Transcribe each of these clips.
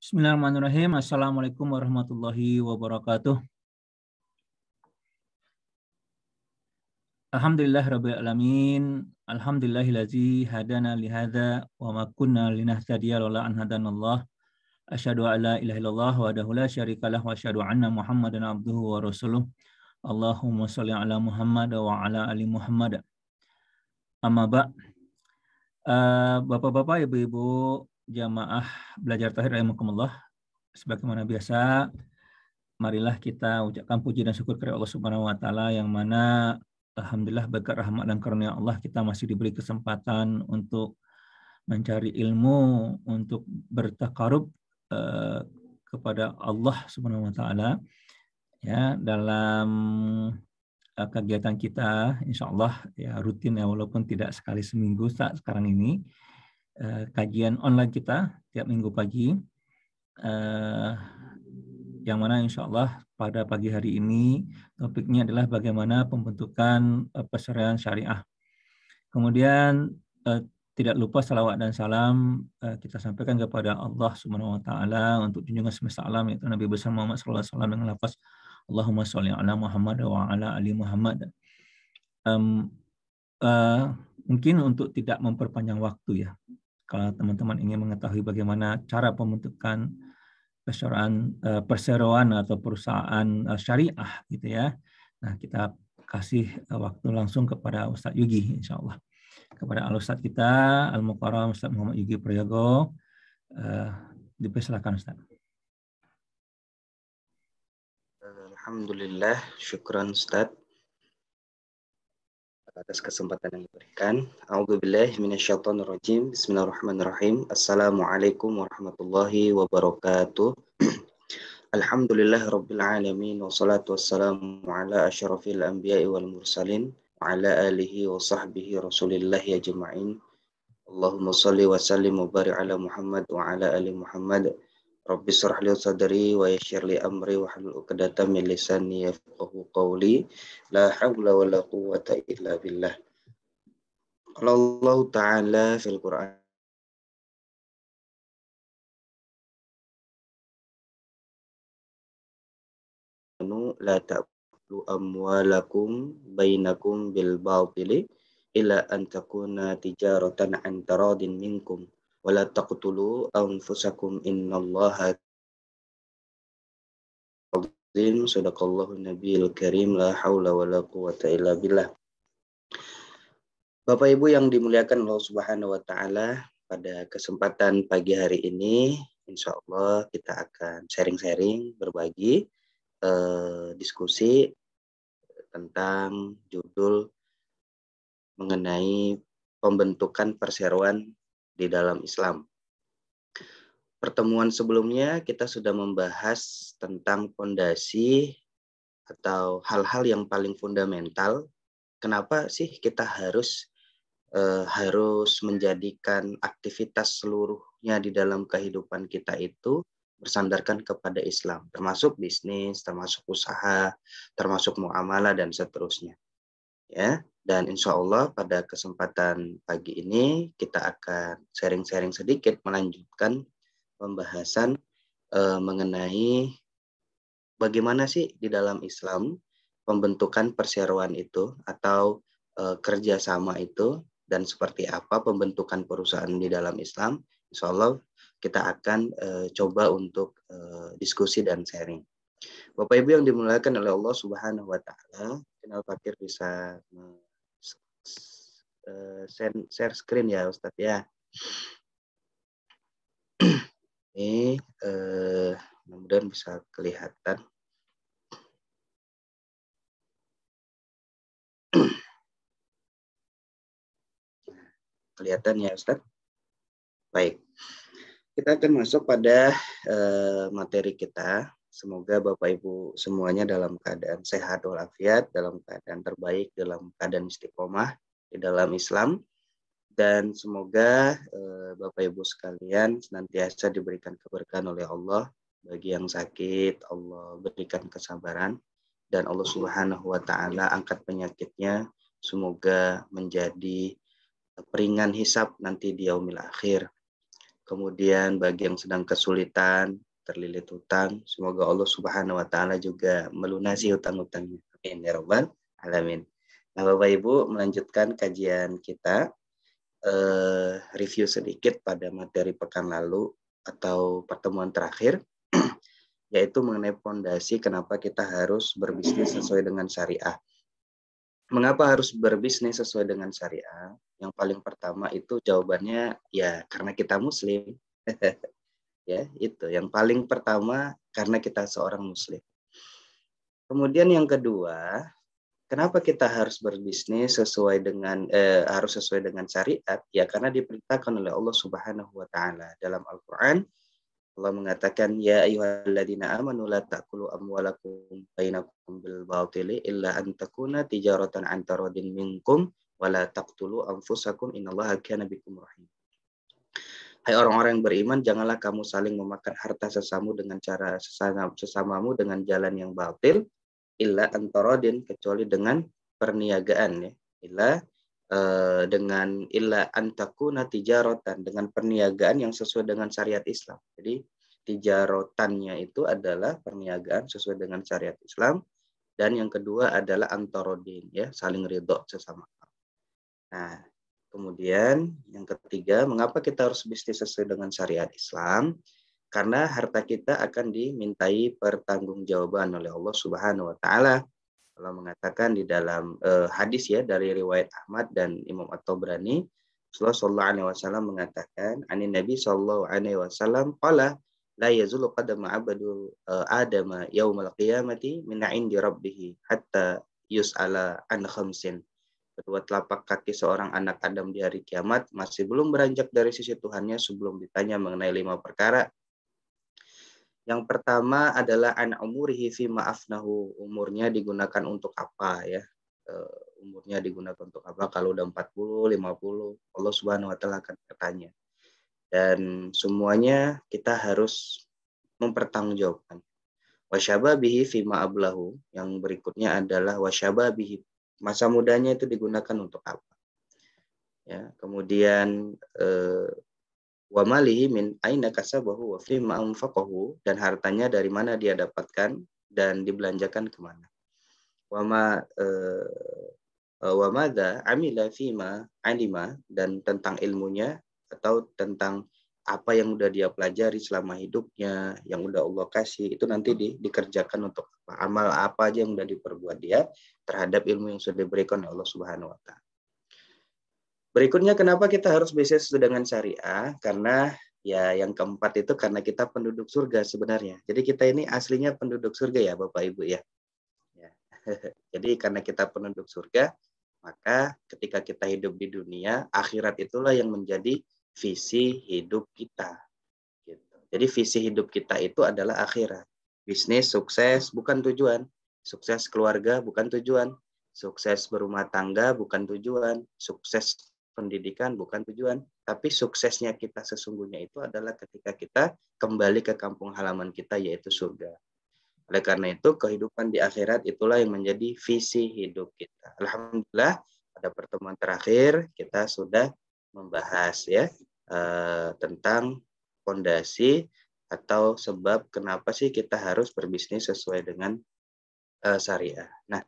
Bismillahirrahmanirrahim. Assalamualaikum warahmatullahi wabarakatuh. Alhamdulillahirabbil alamin. Alhamdulillahillazi hadana lihadza wa ma kunna linahtadiya laula an hadanallah. Asyhadu an la ilaha illallah wahdahu la syarikalah wa asyhadu anna Muhammadan abduhu wa rasuluh. Allahumma shalli ala Muhammad wa ala ali Muhammad. Amma ba'. Bapak-bapak, ibu-ibu jamaah belajar tauhid rahimakumullah. Sebagaimana biasa, marilah kita ucapkan puji dan syukur kepada Allah Subhanahu wa taala yang mana alhamdulillah berkat rahmat dan karunia Allah kita masih diberi kesempatan untuk mencari ilmu, untuk bertakarub kepada Allah Subhanahu wa taala ya dalam kegiatan kita insyaallah ya rutin ya walaupun tidak sekali seminggu saat sekarang ini kajian online kita tiap minggu pagi yang mana insya Allah pada pagi hari ini topiknya adalah bagaimana pembentukan persyaratan syariah. Kemudian tidak lupa salawat dan salam kita sampaikan kepada Allah Subhanahu wa taala untuk junjungan semesta alam yaitu Nabi besar Muhammad sallallahu alaihi wasallam dengan lafaz Allahumma sholli ala Muhammad wa ala ali Muhammad. Mungkin untuk tidak memperpanjang waktu ya. Kalau teman-teman ingin mengetahui bagaimana cara pembentukan perseroan atau perusahaan syariah gitu ya. Nah, kita kasih waktu langsung kepada Ustadz Yugi insyaallah. Kepada Al-Ustadz kita Al-Mukarram Ustadz Muhammad Yugi Prayogo. Dipersilakan Ustadz. Alhamdulillah, syukran Ustadz atas kesempatan yang diberikan. A'udzubillahi minasyaitonirrajim. Bismillahirrahmanirrahim. Assalamualaikum warahmatullahi wabarakatuh. Alhamdulillahirabbil alamin wassalatu wassalamu ala asyrafil anbiya'i wal mursalin wa ala alihi wa sahbihi rasulillahi ajma'in. Allahumma shalli wa sallim wa barik ala Muhammad wa ala ali Muhammad. Rabbi shrah li sadri wa yassir li amri wa hlul 'uqdatam min lisani yafqahu qawli. La haula wa la quwwata illa billah. Qala Allah Ta'ala fil Qur'an la ta'kulu amwalakum bainakum bil batili illa an takuna tijaratan an taradin minkum wa la taqtulu anfusakum innallaha azim. Sadaqallahu nabiyil karim. La haula wa la quwwata illa billah. Bapak Ibu yang dimuliakan Allah Subhanahu wa taala, pada kesempatan pagi hari ini insyaallah kita akan sharing-sharing, berbagi diskusi tentang judul mengenai pembentukan perseroan di dalam Islam. Pertemuan sebelumnya kita sudah membahas tentang fondasi atau hal-hal yang paling fundamental. Kenapa sih kita harus menjadikan aktivitas seluruhnya di dalam kehidupan kita itu bersandarkan kepada Islam, termasuk bisnis, termasuk usaha, termasuk muamalah dan seterusnya. Ya, dan insya Allah pada kesempatan pagi ini kita akan sharing-sharing sedikit melanjutkan pembahasan mengenai bagaimana sih di dalam Islam pembentukan perseroan itu atau kerjasama itu dan seperti apa pembentukan perusahaan di dalam Islam. Insya Allah kita akan coba untuk diskusi dan sharing. Bapak Ibu yang dimuliakan oleh Allah Subhanahu wa taala, channel Fakir bisa share screen ya Ustadz ya. Ini mudah-mudahan bisa kelihatan. Kelihatan ya Ustadz? Baik. Kita akan masuk pada materi kita. Semoga Bapak Ibu semuanya dalam keadaan sehat walafiat, dalam keadaan terbaik, dalam keadaan istiqomah di dalam Islam. Dan semoga Bapak Ibu sekalian senantiasa diberikan keberkahan oleh Allah. Bagi yang sakit, Allah berikan kesabaran. Dan Allah Subhanahu wa taala angkat penyakitnya. Semoga menjadi peringan hisab nanti di yaumil akhir. Kemudian bagi yang sedang kesulitan, terlilit hutang, semoga Allah Subhanahu wa taala juga melunasi hutang-hutangnya. Amin ya rabbal alamin. Nah, Bapak Ibu, melanjutkan kajian kita, review sedikit pada materi pekan lalu atau pertemuan terakhir, yaitu mengenai fondasi kenapa kita harus berbisnis sesuai dengan syariah. Mengapa harus berbisnis sesuai dengan syariah? Yang paling pertama itu jawabannya ya karena kita muslim. Ya, itu. Yang paling pertama karena kita seorang muslim. Kemudian yang kedua, kenapa kita harus berbisnis sesuai dengan syariat? Ya karena diperintahkan oleh Allah Subhanahu wa taala dalam Al-Qur'an. Allah mengatakan, ya ayyuhalladzina amanu la ta'kulu amwalakum bainakum bil batili illa an takuna tijaratan an taradin minkum wa la taqtulu anfusakum innallaha kana bikum rahim. Hai orang-orang yang beriman, janganlah kamu saling memakan harta sesamamu dengan jalan yang batil illa an taradin, kecuali dengan perniagaan, ya. Illa antakuna tijaratan, dengan perniagaan yang sesuai dengan syariat Islam. Jadi tijarotannya itu adalah perniagaan sesuai dengan syariat Islam, dan yang kedua adalah antarodin, ya, saling ridho sesama. Nah, kemudian yang ketiga, mengapa kita harus bisnis sesuai dengan syariat Islam? Karena harta kita akan dimintai pertanggungjawaban oleh Allah Subhanahu wa taala. Allah mengatakan di dalam hadis, ya, dari riwayat Ahmad dan Imam At-Tabrani, Rasulullah sallallahu alaihi wasallam mengatakan, anin Nabi sallallahu alaihi wasallam qala la yazulu qadama abadu adama yaumal qiyamati min 'indi rabbih hatta yus'ala an khamsin. Kedua telapak kaki seorang anak Adam di hari kiamat masih belum beranjak dari sisi Tuhannya sebelum ditanya mengenai 5 perkara. Yang pertama adalah an umurihi fi ma'afnahu, umurnya digunakan untuk apa, ya. Umurnya digunakan untuk apa? Kalau udah 40, 50, Allah Subhanahu wa taala akan bertanya. Dan semuanya kita harus mempertanggungjawabkan. Wasyababihi fi ma'ablahu, yang berikutnya adalah wasyababihi, masa mudanya itu digunakan untuk apa? Ya, kemudian wa malihi min aina kasabahu wa fi ma anfaqahu, dan hartanya dari mana dia dapatkan dan dibelanjakan kemana. Wa madza amila fi ma alima, dan tentang ilmunya atau tentang apa yang udah dia pelajari selama hidupnya, yang udah Allah kasih, itu nanti dikerjakan untuk apa? Amal apa aja yang udah diperbuat dia terhadap ilmu yang sudah diberikan oleh Allah Subhanahu wa taala. Berikutnya, kenapa kita harus bisnis dengan syariah? Karena ya yang keempat itu karena kita penduduk surga sebenarnya. Jadi kita ini aslinya penduduk surga, ya Bapak Ibu, ya. Jadi karena kita penduduk surga, maka ketika kita hidup di dunia, akhirat itulah yang menjadi visi hidup kita. Gitu. Jadi visi hidup kita itu adalah akhirat. Bisnis, sukses bukan tujuan. Sukses keluarga bukan tujuan. Sukses berumah tangga bukan tujuan. Sukses pendidikan bukan tujuan, tapi suksesnya kita sesungguhnya itu adalah ketika kita kembali ke kampung halaman kita, yaitu surga. Oleh karena itu, kehidupan di akhirat itulah yang menjadi visi hidup kita. Alhamdulillah, pada pertemuan terakhir kita sudah membahas, ya, tentang fondasi atau sebab kenapa sih kita harus berbisnis sesuai dengan syariah. Nah,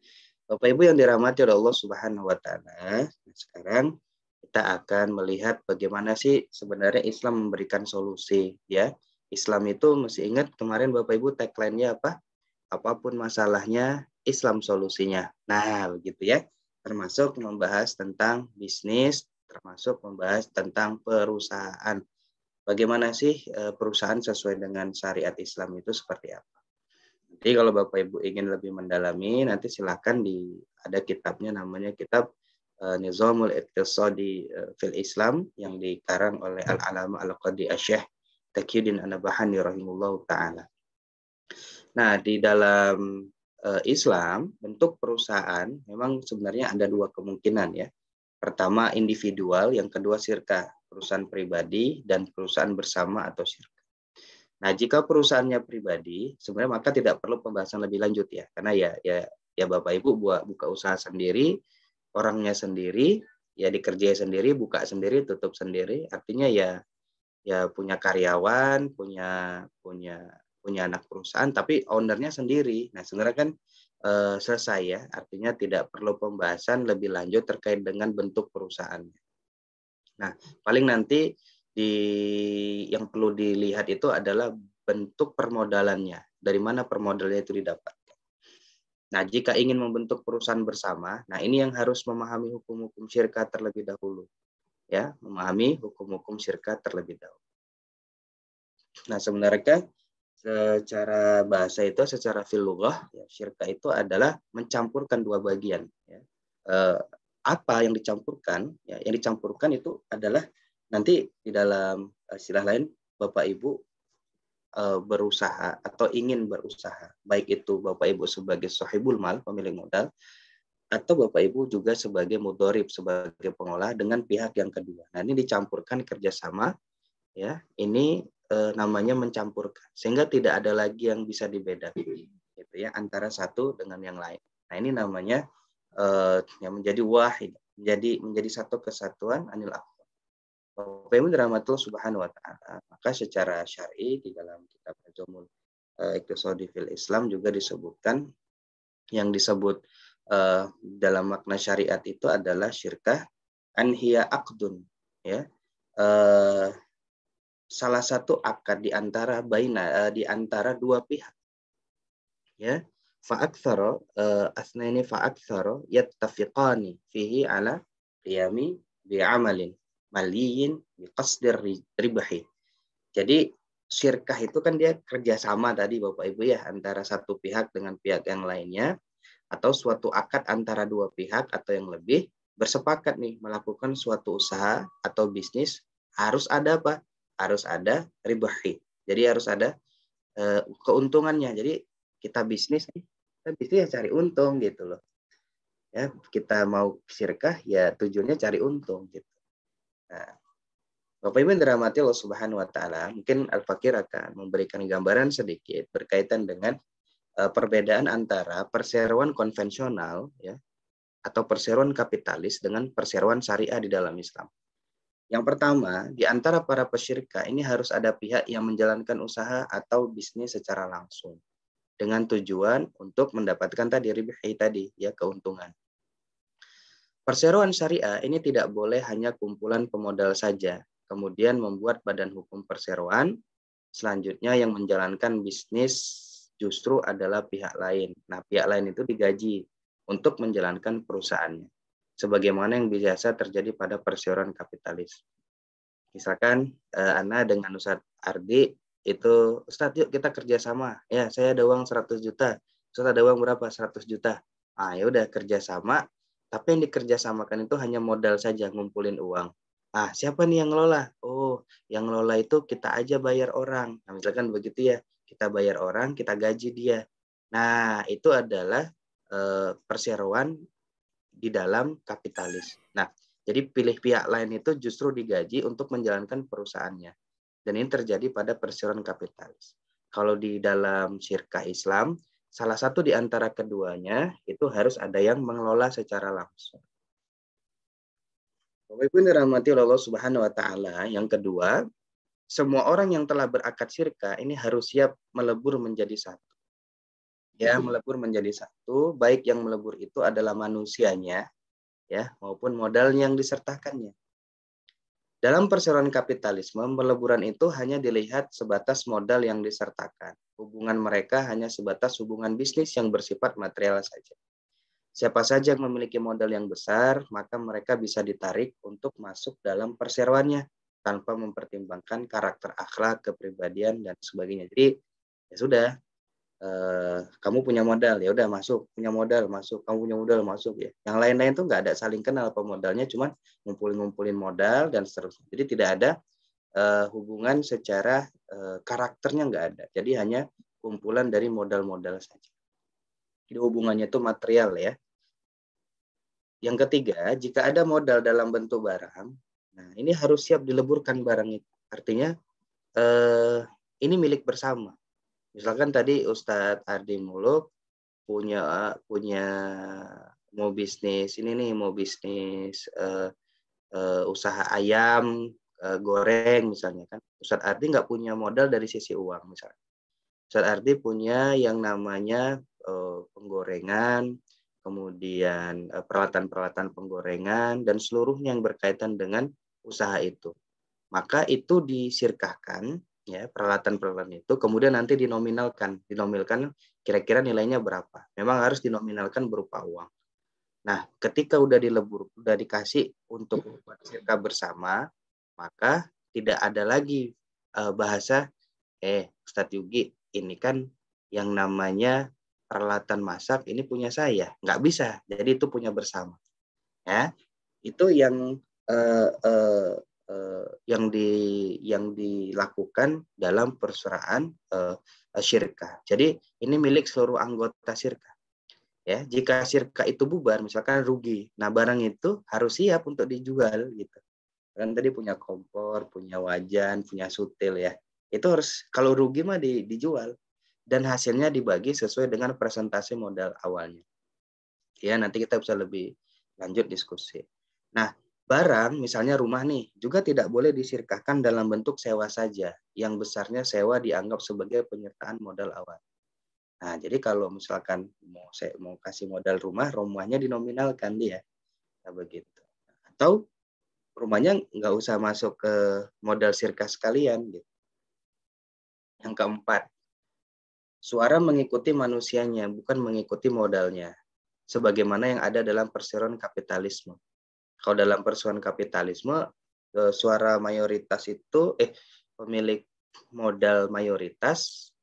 Bapak Ibu yang dirahmati oleh Allah Subhanahu wa taala, sekarang kita akan melihat bagaimana sih sebenarnya Islam memberikan solusi, ya. Islam itu, mesti ingat kemarin Bapak Ibu tagline-nya apa? Apapun masalahnya, Islam solusinya. Nah, begitu, ya. Termasuk membahas tentang bisnis, termasuk membahas tentang perusahaan. Bagaimana sih perusahaan sesuai dengan syariat Islam itu seperti apa? Jadi kalau Bapak Ibu ingin lebih mendalami, nanti silakan ada kitabnya, namanya kitab Nizamul Iqtisadi fil Islam, yang dikarang oleh Al-Alama Al-Qadi Asy-Syaikh Taqiyuddin An-Nabhani rahimahullahu taala. Nah, di dalam Islam, bentuk perusahaan memang sebenarnya ada 2 kemungkinan, ya. Pertama individual, yang kedua syirkah, perusahaan pribadi, dan perusahaan bersama atau syirkah. Nah, jika perusahaannya pribadi, sebenarnya maka tidak perlu pembahasan lebih lanjut, ya. Karena ya Bapak Ibu buka usaha sendiri, orangnya sendiri, ya dikerjai sendiri, buka sendiri, tutup sendiri. Artinya ya ya punya karyawan, punya anak perusahaan, tapi ownernya sendiri. Nah, sebenarnya kan selesai ya, artinya tidak perlu pembahasan lebih lanjut terkait dengan bentuk perusahaannya. Nah, paling nanti yang perlu dilihat itu adalah bentuk permodalannya. Dari mana permodalannya itu didapatkan. Nah, jika ingin membentuk perusahaan bersama, nah ini yang harus memahami hukum-hukum syirka terlebih dahulu. Ya, memahami hukum-hukum syirka terlebih dahulu. Nah, sebenarnya secara bahasa itu, secara filughah, ya, syirka itu adalah mencampurkan dua bagian. Ya. Apa yang dicampurkan? Ya, yang dicampurkan itu adalah nanti di dalam istilah lain, Bapak Ibu berusaha atau ingin berusaha, baik itu Bapak Ibu sebagai sahibul mal, pemilik modal, atau Bapak Ibu juga sebagai mudorib, sebagai pengolah dengan pihak yang kedua. Nah, ini dicampurkan kerjasama, ya, ini namanya mencampurkan, sehingga tidak ada lagi yang bisa dibedakan, gitu ya, antara satu dengan yang lain. Nah, ini namanya yang menjadi wahid, menjadi satu kesatuan anil akhwat. Bapak Ibu dirahmatillah subhanahu wa ta'ala, maka secara syar'i di dalam kitab Al-Jumul Iqtisadi fil Islam juga disebutkan, yang disebut dalam makna syariat itu adalah syirkah anhiya aqdun, ya, salah satu akad di antara di antara dua pihak, ya, fa'aktsara asnaini fa'aktsara yattafiqani fihi ala qiyami bi'amalin maliyin biqasdir ribahi. Jadi syirkah itu kan dia kerjasama tadi Bapak Ibu ya, antara satu pihak dengan pihak yang lainnya, atau suatu akad antara dua pihak atau yang lebih bersepakat nih melakukan suatu usaha atau bisnis, harus ada apa? Harus ada ribahi. Jadi harus ada keuntungannya. Jadi kita bisnis ya cari untung gitu loh. Ya, kita mau syirkah ya tujuannya cari untung gitu. Nah, Bapak Ibu yang dirahmati Allah Subhanahu wa taala, mungkin Al-Fakir akan memberikan gambaran sedikit berkaitan dengan perbedaan antara perseroan konvensional, ya, atau perseroan kapitalis dengan perseroan syariah di dalam Islam. Yang pertama, di antara para pesyirka ini harus ada pihak yang menjalankan usaha atau bisnis secara langsung dengan tujuan untuk mendapatkan tadi ribahi tadi, ya, keuntungan. Perseroan syariah ini tidak boleh hanya kumpulan pemodal saja, kemudian membuat badan hukum perseroan, selanjutnya yang menjalankan bisnis justru adalah pihak lain. Nah, pihak lain itu digaji untuk menjalankan perusahaannya, sebagaimana yang biasa terjadi pada perseroan kapitalis. Misalkan Ana dengan Ustadz Ardi itu, Ustadz yuk kita kerjasama, ya saya ada uang 100 juta, Ustadz ada uang berapa? 100 juta. Ah, ya udah kerjasama. Tapi yang dikerjasamakan itu hanya modal saja, ngumpulin uang. Ah, siapa nih yang ngelola? Oh, yang ngelola itu kita aja bayar orang. Nah, misalkan begitu ya, kita bayar orang, kita gaji dia. Nah, itu adalah perseroan di dalam kapitalis. Nah, jadi pilih pihak lain itu justru digaji untuk menjalankan perusahaannya. Dan ini terjadi pada perseroan kapitalis. Kalau di dalam syirkah Islam, salah satu di antara keduanya itu harus ada yang mengelola secara langsung. Bapak Ibu dirahmati Allah Subhanahu wa taala, yang kedua, semua orang yang telah berakad syirkah ini harus siap melebur menjadi satu. Ya, melebur menjadi satu, baik yang melebur itu adalah manusianya, ya, maupun modal yang disertakannya. Dalam perseroan kapitalisme, peleburan itu hanya dilihat sebatas modal yang disertakan. Hubungan mereka hanya sebatas hubungan bisnis yang bersifat material saja. Siapa saja yang memiliki modal yang besar, maka mereka bisa ditarik untuk masuk dalam perseroannya tanpa mempertimbangkan karakter akhlak, kepribadian, dan sebagainya. Jadi, ya sudah, kamu punya modal, ya udah masuk, punya modal masuk, kamu punya modal masuk, ya. Yang lain-lain tuh nggak ada saling kenal pemodalnya, cuman ngumpulin modal dan seterusnya. Jadi tidak ada hubungan secara karakternya, nggak ada. Jadi hanya kumpulan dari modal-modal saja. Jadi hubungannya itu material, ya. Yang ketiga, jika ada modal dalam bentuk barang, nah ini harus siap dileburkan barang itu. Artinya ini milik bersama. Misalkan tadi Ustadz Ardi Muluk punya mau bisnis ini nih, mau bisnis usaha ayam, goreng misalnya kan. Ustadz Ardi nggak punya modal dari sisi uang misalnya. Ustadz Ardi punya yang namanya penggorengan, kemudian peralatan-peralatan penggorengan dan seluruhnya yang berkaitan dengan usaha itu. Maka itu disirkahkan ya, peralatan-peralatan itu kemudian nanti dinominalkan kira-kira nilainya berapa. Memang harus dinominalkan berupa uang. Nah, ketika udah dikasih untuk sirka bersama, maka tidak ada lagi bahasa Ustadz Yugi, ini kan yang namanya peralatan masak ini punya saya, nggak bisa. Jadi itu punya bersama. Ya, itu yang yang dilakukan dalam persuraan syirka. Jadi ini milik seluruh anggota syirka. Ya, jika syirka itu bubar, misalkan rugi, nah barang itu harus siap untuk dijual gitu. Kan tadi punya kompor, punya wajan, punya sutil ya. Itu harus kalau rugi mah dijual dan hasilnya dibagi sesuai dengan presentasi modal awalnya. Ya, nanti kita bisa lebih lanjut diskusi. Nah, barang misalnya rumah nih juga tidak boleh disirkahkan dalam bentuk sewa saja. Yang besarnya sewa dianggap sebagai penyertaan modal awal. Nah, jadi kalau misalkan mau kasih modal rumahnya dinominalkan dia. Nah, begitu. Atau rumahnya nggak usah masuk ke modal sirka sekalian gitu. Yang keempat, suara mengikuti manusianya, bukan mengikuti modalnya. Sebagaimana yang ada dalam perseroan kapitalisme. Kalau dalam perseroan kapitalisme, suara mayoritas itu, pemilik modal mayoritas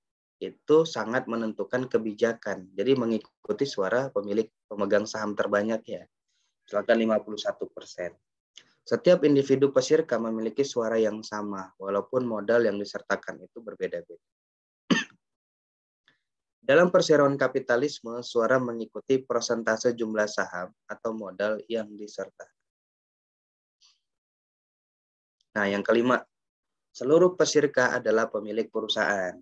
itu sangat menentukan kebijakan. Jadi mengikuti suara pemegang saham terbanyak ya. Misalkan 51%. Setiap individu pesyirka memiliki suara yang sama, walaupun modal yang disertakan itu berbeda-beda. Dalam perseroan kapitalisme, suara mengikuti persentase jumlah saham atau modal yang disertakan. Nah, yang kelima, seluruh pesyirka adalah pemilik perusahaan.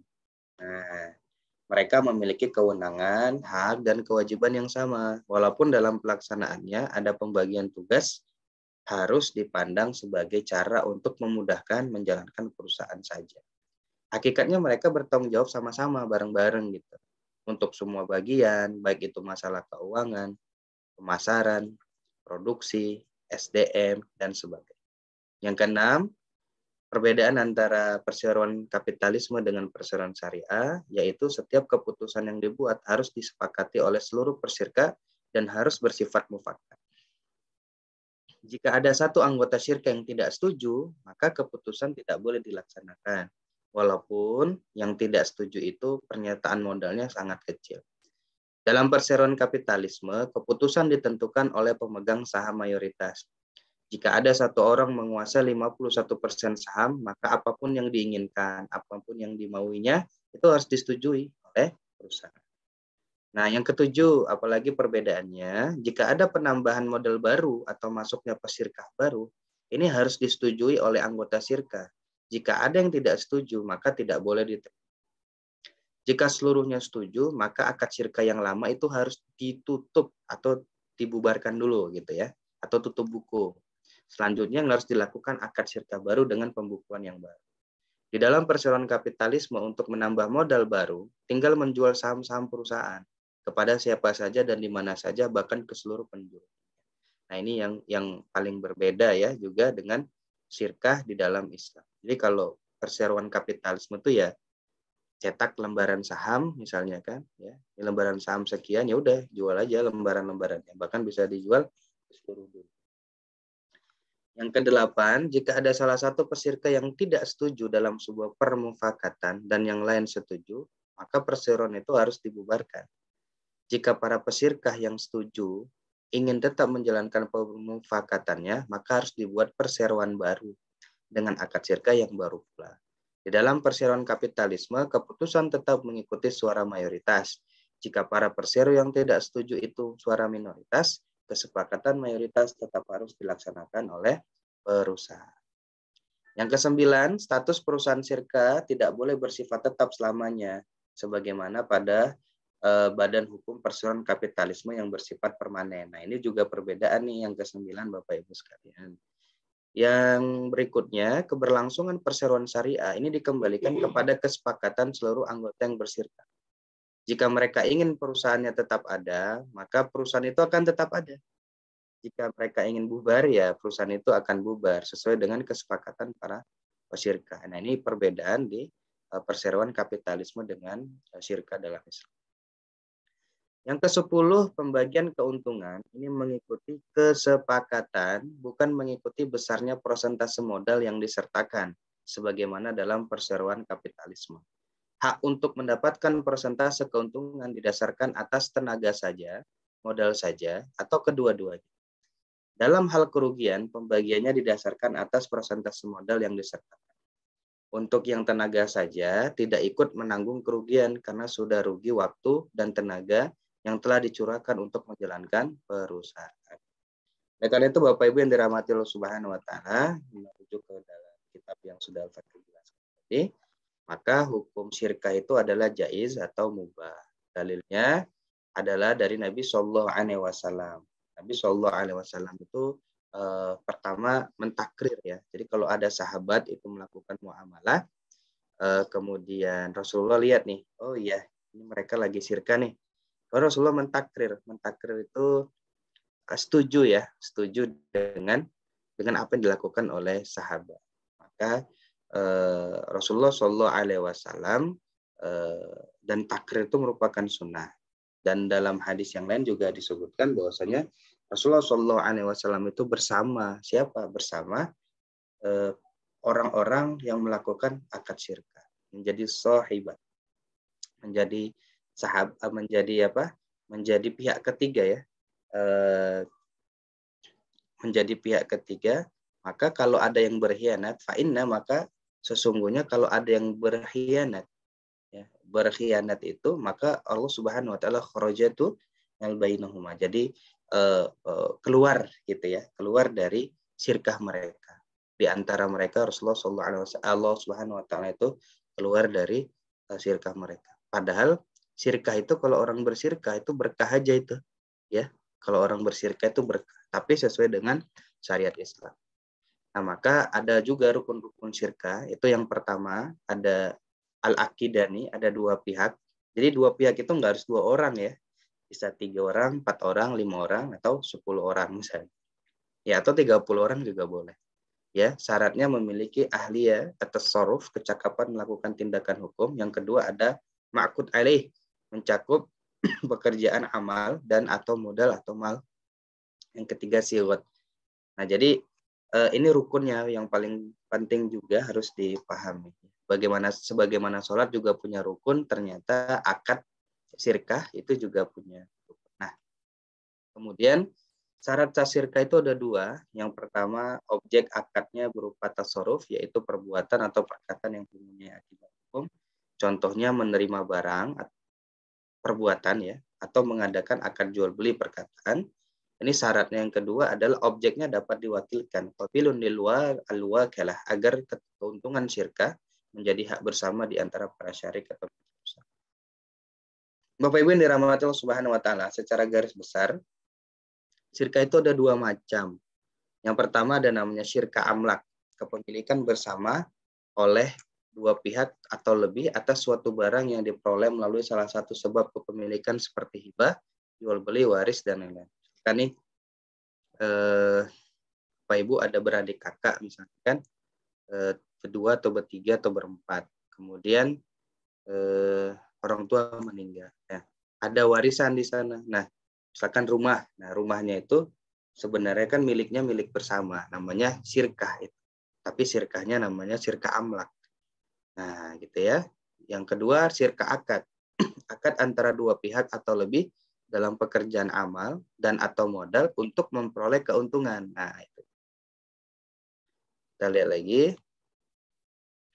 Nah, mereka memiliki kewenangan, hak, dan kewajiban yang sama. Walaupun dalam pelaksanaannya ada pembagian tugas, harus dipandang sebagai cara untuk memudahkan menjalankan perusahaan saja. Hakikatnya mereka bertanggung jawab sama-sama, bareng-bareng gitu. Untuk semua bagian, baik itu masalah keuangan, pemasaran, produksi, SDM, dan sebagainya. Yang keenam, perbedaan antara perseroan kapitalisme dengan perseroan syariah, yaitu setiap keputusan yang dibuat harus disepakati oleh seluruh pesyirka dan harus bersifat mufakat. Jika ada satu anggota syirka yang tidak setuju, maka keputusan tidak boleh dilaksanakan. Walaupun yang tidak setuju itu pernyataan modalnya sangat kecil. Dalam perseroan kapitalisme, keputusan ditentukan oleh pemegang saham mayoritas. Jika ada satu orang menguasai 51% saham, maka apapun yang diinginkan, apapun yang dimauinya, itu harus disetujui oleh perusahaan. Nah, yang ketujuh, apalagi perbedaannya, jika ada penambahan modal baru atau masuknya pesyirkah baru, ini harus disetujui oleh anggota syirkah. Jika ada yang tidak setuju, maka tidak boleh diterima. Jika seluruhnya setuju, maka akad syirkah yang lama itu harus ditutup atau dibubarkan dulu gitu ya, atau tutup buku. Selanjutnya harus dilakukan akad syirkah baru dengan pembukuan yang baru. Di dalam perseroan kapitalisme untuk menambah modal baru, tinggal menjual saham-saham perusahaan kepada siapa saja dan di mana saja, bahkan ke seluruh penjuru. Nah, ini yang paling berbeda ya juga dengan syirkah di dalam Islam. Jadi kalau perseroan kapitalisme itu ya cetak lembaran saham misalnya kan, ya lembaran saham sekian, ya udah jual aja lembaran-lembarannya, bahkan bisa dijual ke seluruh dunia. Yang kedelapan, jika ada salah satu pesyirka yang tidak setuju dalam sebuah permufakatan dan yang lain setuju, maka perseroan itu harus dibubarkan. Jika para pesyirkah yang setuju ingin tetap menjalankan pemufakatannya, maka harus dibuat perseroan baru dengan akad syirkah yang baru pula. Di dalam perseroan kapitalisme, keputusan tetap mengikuti suara mayoritas. Jika para persero yang tidak setuju itu suara minoritas, kesepakatan mayoritas tetap harus dilaksanakan oleh perusahaan. Yang kesembilan, status perusahaan syirkah tidak boleh bersifat tetap selamanya, sebagaimana pada Badan Hukum Perseroan Kapitalisme yang bersifat permanen. Nah, ini juga perbedaan nih yang ke-9 Bapak Ibu sekalian. Yang berikutnya, keberlangsungan perseroan syariah ini dikembalikan kepada kesepakatan seluruh anggota yang bersirka. Jika mereka ingin perusahaannya tetap ada, maka perusahaan itu akan tetap ada. Jika mereka ingin bubar, ya perusahaan itu akan bubar sesuai dengan kesepakatan para pesyirka. Nah, ini perbedaan di perseroan kapitalisme dengan syirka dalam Islam. Yang ke-10, pembagian keuntungan ini mengikuti kesepakatan, bukan mengikuti besarnya persentase modal yang disertakan, sebagaimana dalam perseroan kapitalisme. Hak untuk mendapatkan persentase keuntungan didasarkan atas tenaga saja, modal saja, atau kedua-duanya. Dalam hal kerugian, pembagiannya didasarkan atas persentase modal yang disertakan. Untuk yang tenaga saja, tidak ikut menanggung kerugian karena sudah rugi waktu dan tenaga yang telah dicurahkan untuk menjalankan perusahaan. Oleh karena itu, Bapak Ibu yang dirahmati Allah Subhanahu wa taala, merujuk ke dalam kitab yang sudah Al-Fakir jelaskan tadi, maka hukum syirka itu adalah jaiz atau mubah. Dalilnya adalah dari Nabi Shallallahu alaihi wasallam. Nabi Shallallahu alaihi wasallam itu pertama mentakrir ya. Jadi kalau ada sahabat itu melakukan muamalah, kemudian Rasulullah lihat nih, oh iya, ini mereka lagi syirka nih. Rasulullah mentakrir itu setuju dengan apa yang dilakukan oleh sahabat. Maka Rasulullah Shallallahu Alaihi Wasallam dan takrir itu merupakan sunnah. Dan dalam hadis yang lain juga disebutkan bahwasanya Rasulullah Shallallahu Alaihi Wasallam itu bersama siapa? Bersama orang-orang yang melakukan akad syirka, menjadi sahibat, menjadi sahabat, menjadi pihak ketiga ya, menjadi pihak ketiga. Maka kalau ada yang berkhianat, fa'inna, maka sesungguhnya kalau ada yang berkhianat, ya, berkhianat itu maka Allah Subhanahu wa taala kharajatu al bainahuma. Jadi keluar gitu ya, keluar dari syirkah mereka. Di antara mereka Rasulullah sallallahu alaihi wasallam, Allah Subhanahu wa taala itu keluar dari syirkah mereka. Padahal syirkah itu kalau orang bersyirkah itu berkah aja itu, ya. Kalau orang bersyirkah itu berkah, tapi sesuai dengan syariat Islam. Nah, maka ada juga rukun-rukun syirkah. Itu yang pertama, ada al-aqidani, ada dua pihak. Jadi dua pihak itu nggak harus 2 orang ya. Bisa 3 orang, 4 orang, 5 orang, atau 10 orang misalnya. Ya, atau 30 orang juga boleh. Ya, syaratnya memiliki ahliyah atas soruf, kecakapan melakukan tindakan hukum. Yang kedua ada ma'qud alaih, mencakup pekerjaan amal dan atau modal atau mal. Yang ketiga siwat. Nah, jadi ini rukunnya yang paling penting juga harus dipahami. Sebagaimana sholat juga punya rukun, ternyata akad syirkah itu juga punya rukun. Nah, kemudian syarat sah syirkah itu ada 2. Yang pertama, objek akadnya berupa tasarruf, yaitu perbuatan atau perkataan yang mempunyai akibat hukum. Contohnya menerima barang, perbuatan ya, atau mengadakan akad jual beli perkataan. Ini syaratnya yang kedua adalah objeknya dapat diwakilkan. Qabilun lil al-wakalah, agar keuntungan syirkah menjadi hak bersama di antara para syarik atau perusahaan. Bapak Ibu yang dirahmati Allah Subhanahu wa taala, secara garis besar syirkah itu ada 2 macam. Yang pertama ada namanya syirkah amlak, kepemilikan bersama oleh 2 pihak atau lebih atas suatu barang yang diperoleh melalui salah satu sebab kepemilikan seperti hibah, jual beli, waris, dan lain-lain. Kan nih, Bapak Ibu ada beradik kakak misalkan, berdua atau bertiga atau berempat. Kemudian orang tua meninggal. Ya. Ada warisan di sana. Nah, misalkan rumah. Nah, rumahnya itu sebenarnya kan milik bersama. Namanya syirkah itu. Tapi syirkahnya namanya syirkah amlak. Nah, gitu ya. Yang kedua, syirkah akad. Akad antara 2 pihak atau lebih dalam pekerjaan amal dan atau modal untuk memperoleh keuntungan. Nah, itu. Kita lihat lagi.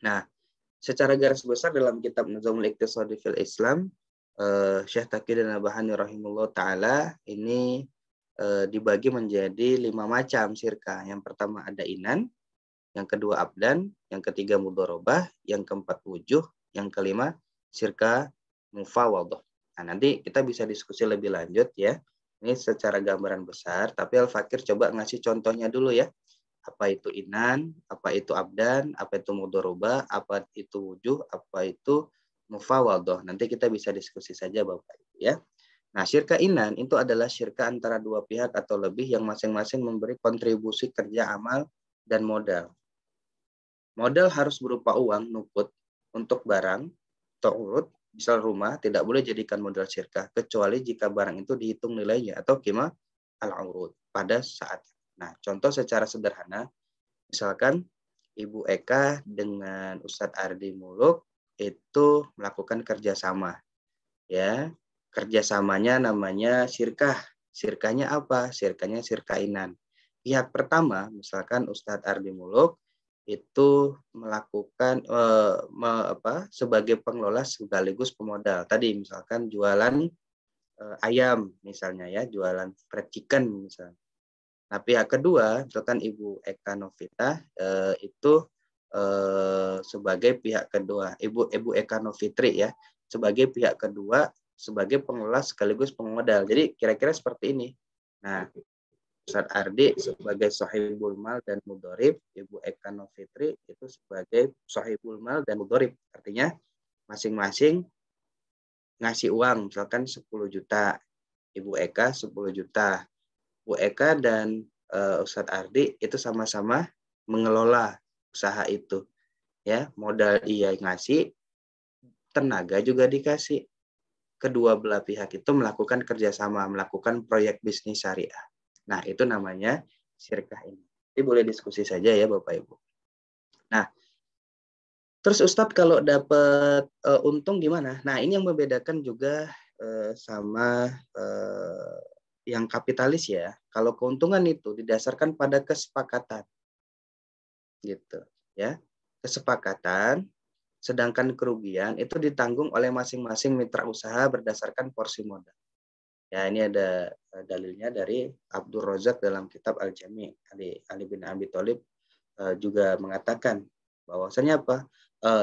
Nah, secara garis besar dalam kitab Nizamul Iqtisadi fil Islam, Syekh Taqi dan Nabhani rahimahullah ta'ala ini dibagi menjadi 5 macam syirkah. Yang pertama ada inan, yang kedua abdan, yang ketiga mudharabah, yang keempat wujuh, yang kelima syirkah mufawadah. Nah, nanti kita bisa diskusi lebih lanjut ya. Ini secara gambaran besar, tapi Al-Fakir coba ngasih contohnya dulu ya. Apa itu inan, apa itu abdan, apa itu mudhoroba, apa itu wujuh, apa itu mufawadah. Nanti kita bisa diskusi saja Bapak Ibu ya. Nah, syirka inan itu adalah syirka antara dua pihak atau lebih yang masing-masing memberi kontribusi kerja amal dan modal. Modal harus berupa uang nukut untuk barang atau urut, misal rumah, tidak boleh jadikan modal syirkah kecuali jika barang itu dihitung nilainya atau qimah al-urud pada saat. Nah, contoh secara sederhana, misalkan Ibu Eka dengan Ustadz Ardi Muluk itu melakukan kerjasama, ya. Kerjasamanya namanya syirkah. Syirkahnya apa? Syirkahnya syirkainan. Pihak pertama, misalkan Ustadz Ardi Muluk itu melakukan sebagai pengelola sekaligus pemodal. Tadi misalkan jualan ayam misalnya ya, jualan fried chicken misalnya. Nah, pihak kedua, misalkan Ibu Eka Novita itu sebagai pihak kedua, Ibu Eka Novitri ya, sebagai pihak kedua, sebagai pengelola sekaligus pemodal. Jadi kira-kira seperti ini. Nah, Ustadz Ardi sebagai sahibul mal dan mudorib, Ibu Eka Novitri itu sebagai sahibul mal dan mudorib. Artinya masing-masing ngasih uang, misalkan 10 juta, Ibu Eka 10 juta. Bu Eka dan Ustadz Ardi itu sama-sama mengelola usaha itu. Ya, modal ia ngasih, tenaga juga dikasih. Kedua belah pihak itu melakukan kerjasama, melakukan proyek bisnis syariah. Nah, itu namanya syirkah ini. Jadi boleh diskusi saja ya Bapak Ibu. Nah, terus Ustadz kalau dapat untung gimana? Nah, ini yang membedakan juga sama yang kapitalis ya. Kalau keuntungan itu didasarkan pada kesepakatan. Gitu, ya. Kesepakatan, sedangkan kerugian itu ditanggung oleh masing-masing mitra usaha berdasarkan porsi modal. Ya, ini ada dalilnya dari Abdul Razak dalam kitab Al-Jami. Ali bin Abi Thalib juga mengatakan bahwasanya apa?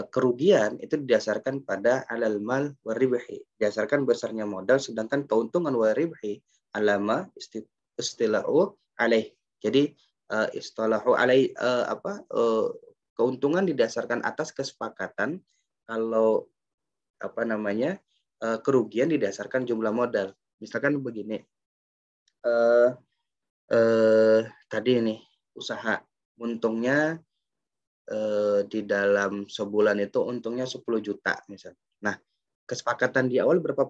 Kerugian itu didasarkan pada alal mal waribhi, didasarkan besarnya modal, sedangkan keuntungan waribhi alama istilahu alaih. Jadi istilahu alaih keuntungan didasarkan atas kesepakatan, kalau kerugian didasarkan jumlah modal. Misalkan begini, tadi ini usaha untungnya di dalam sebulan itu untungnya 10 juta misalnya. Nah, kesepakatan di awal berapa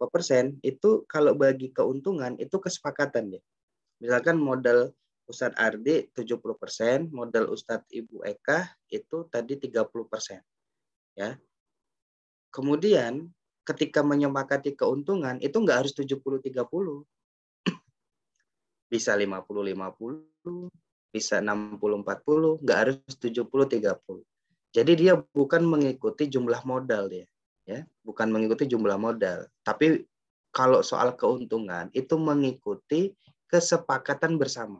persen itu kalau bagi keuntungan itu kesepakatan ya. Misalkan modal Ustadz Ardi 70%, modal Ustadz Ibu Eka itu tadi 30%. Ya. Kemudian ketika menyepakati keuntungan itu nggak harus 70-30. Bisa 50-50, bisa 60-40, nggak harus 70-30. Jadi dia bukan mengikuti jumlah modal ya, bukan mengikuti jumlah modal. Tapi kalau soal keuntungan itu mengikuti kesepakatan bersama.